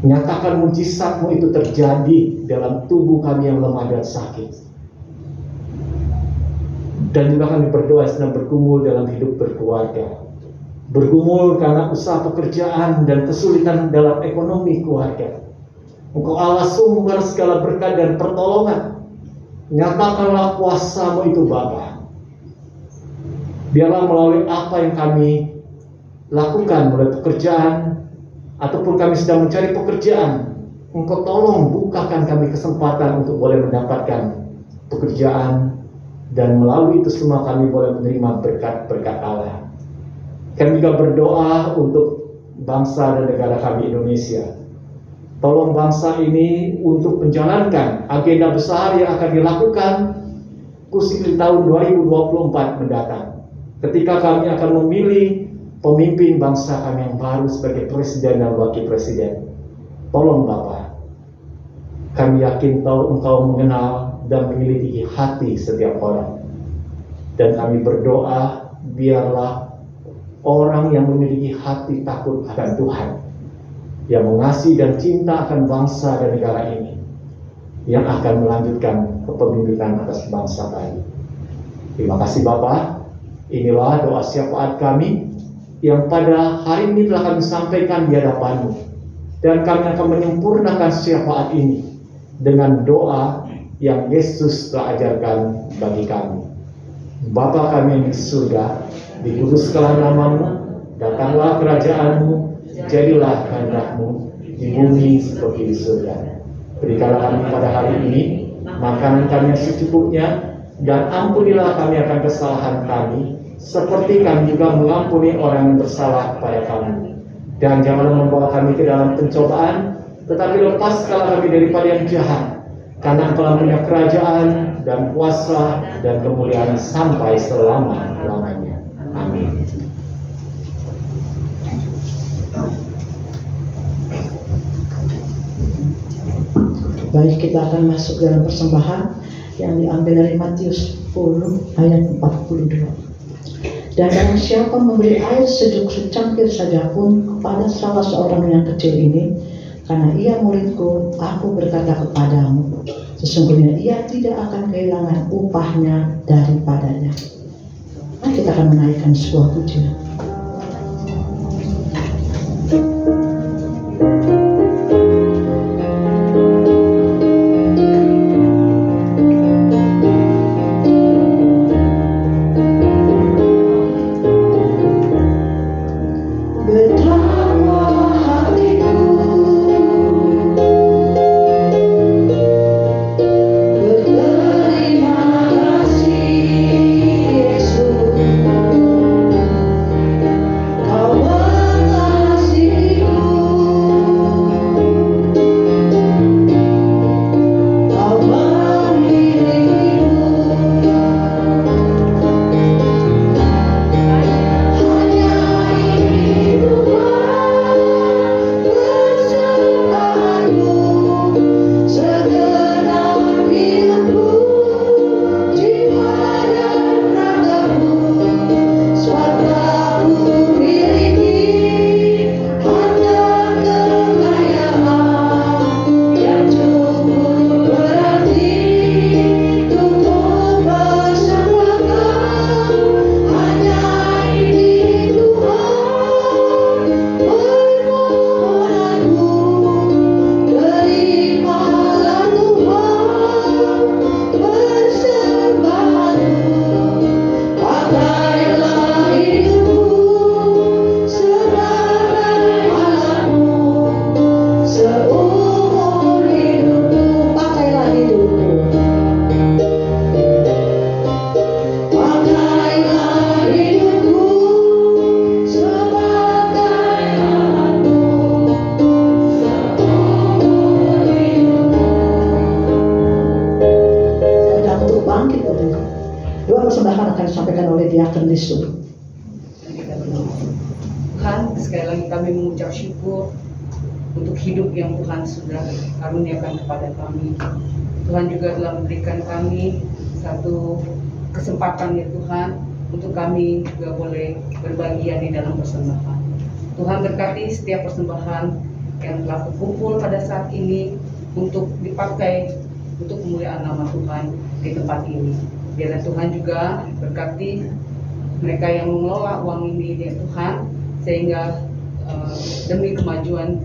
nyatakan mujizat-Mu itu terjadi dalam tubuh kami yang lemah dan sakit. Dan juga kami berdoa sedang bergumul dalam hidup berkeluarga. Bergumul karena usaha pekerjaan dan kesulitan dalam ekonomi keluarga. Engkau Allah sumber segala berkat dan pertolongan. Nyatakanlah kuasa-Mu itu Bapa. Biarlah melalui apa yang kami lakukan, mulai pekerjaan, ataupun kami sedang mencari pekerjaan, Engkau tolong bukakan kami kesempatan untuk boleh mendapatkan pekerjaan, dan melalui itu semua kami boleh menerima berkat-berkat Allah. Kami juga berdoa untuk bangsa dan negara kami Indonesia. Tolong bangsa ini untuk menjalankan agenda besar yang akan dilakukan khusus di tahun 2024 mendatang. Ketika kami akan memilih pemimpin bangsa kami yang baru sebagai presiden dan wakil presiden. Tolong Bapa, kami yakin Engkau mengenal dan memiliki hati setiap orang. Dan kami berdoa, biarlah orang yang memiliki hati takut akan Tuhan, yang mengasihi dan cinta akan bangsa dan negara ini, yang akan melanjutkan kepemimpinan atas bangsa kami. Terima kasih Bapa. Inilah doa syafaat kami yang pada hari ini telah kami sampaikan di hadapan-Mu, dan kami akan menyempurnakan syafaat ini dengan doa yang Yesus telah ajarkan bagi kami. Bapa kami yang di surga, dikuduskanlah nama-Mu, datanglah kerajaan-Mu, jadilah kehendak-Mu di bumi seperti di surga. Berikanlah kami pada hari ini makanan kami yang secukupnya, Dan ampunilah kami akan kesalahan kami, seperti kami juga mengampuni orang yang bersalah kepada kami. Dan janganlah membawa kami ke dalam pencobaan, tetapi lepaskanlah kami daripada yang jahat. Karena Engkau punya kerajaan dan kuasa dan kemuliaan sampai selama-lamanya. Amin. Baik, kita akan masuk dalam persembahan yang diambil dari Matius 10 ayat 42. Dan barang siapa memberi air sejuk secangkir saja pun kepada salah seorang yang kecil ini, karena ia muridku, aku berkata kepadamu, sesungguhnya ia tidak akan kehilangan upahnya daripadanya. Nah, kita akan menaikkan sebuah pujian. Tuhan, sekali lagi kami mengucap syukur untuk hidup yang Tuhan sudah karuniakan kepada kami. Tuhan juga telah memberikan kami satu kesempatan ya Tuhan, untuk kami juga boleh berbagian di dalam persembahan. Tuhan berkati setiap persembahan yang telah terkumpul pada saat ini untuk dipakai untuk kemuliaan nama Tuhan di tempat ini. Biarlah Tuhan juga berkati mereka yang mengelola uang ini ya Tuhan, sehingga demi kemajuan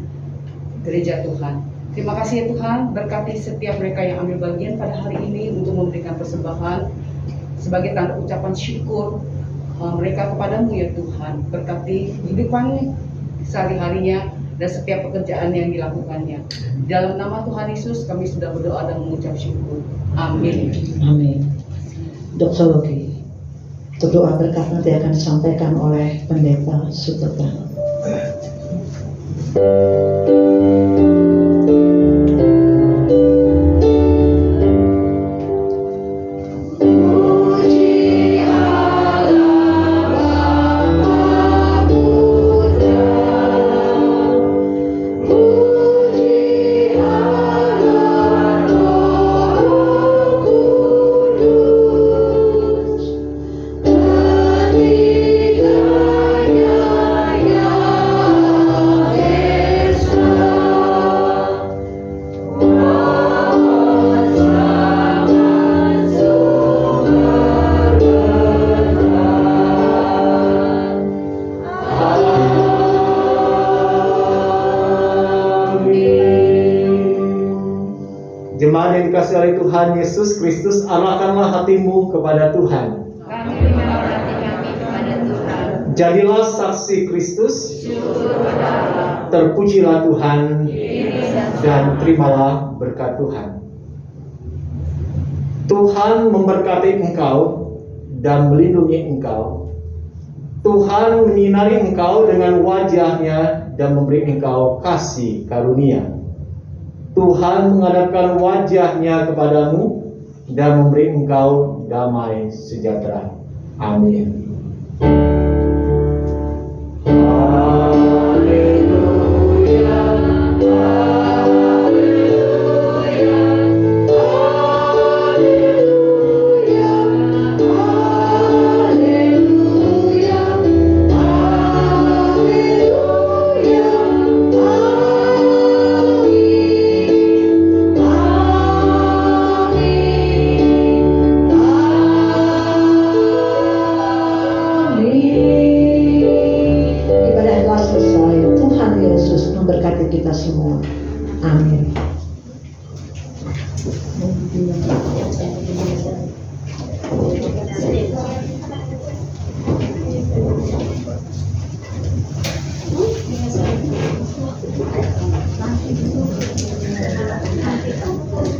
gereja Tuhan. Terima kasih ya Tuhan, berkati setiap mereka yang ambil bagian pada hari ini untuk memberikan persembahan sebagai tanda ucapan syukur mereka kepadamu ya Tuhan. Berkati hidupannya sehari-harinya dan setiap pekerjaan yang dilakukannya. Dalam nama Tuhan Yesus kami sudah berdoa dan mengucap syukur. Amin. Amin. Doksologi. Doa berkat nanti akan disampaikan oleh Pendeta Sutopo. Jemaat yang dikasihi oleh Tuhan Yesus Kristus, arahkanlah hatimu kepada Tuhan. Kami menaruh hati kami kepada Tuhan. Jadilah saksi Kristus. Terpujilah Tuhan dan terimalah berkat Tuhan. Tuhan memberkati engkau dan melindungi engkau. Tuhan menyinari engkau dengan wajah-Nya dan memberi engkau kasih karunia. Tuhan menghadapkan wajah-Nya kepadamu dan memberi engkau damai sejahtera. Amin. Ibadah telah selesai. Tuhan Yesus memberkati kita semua. Amin.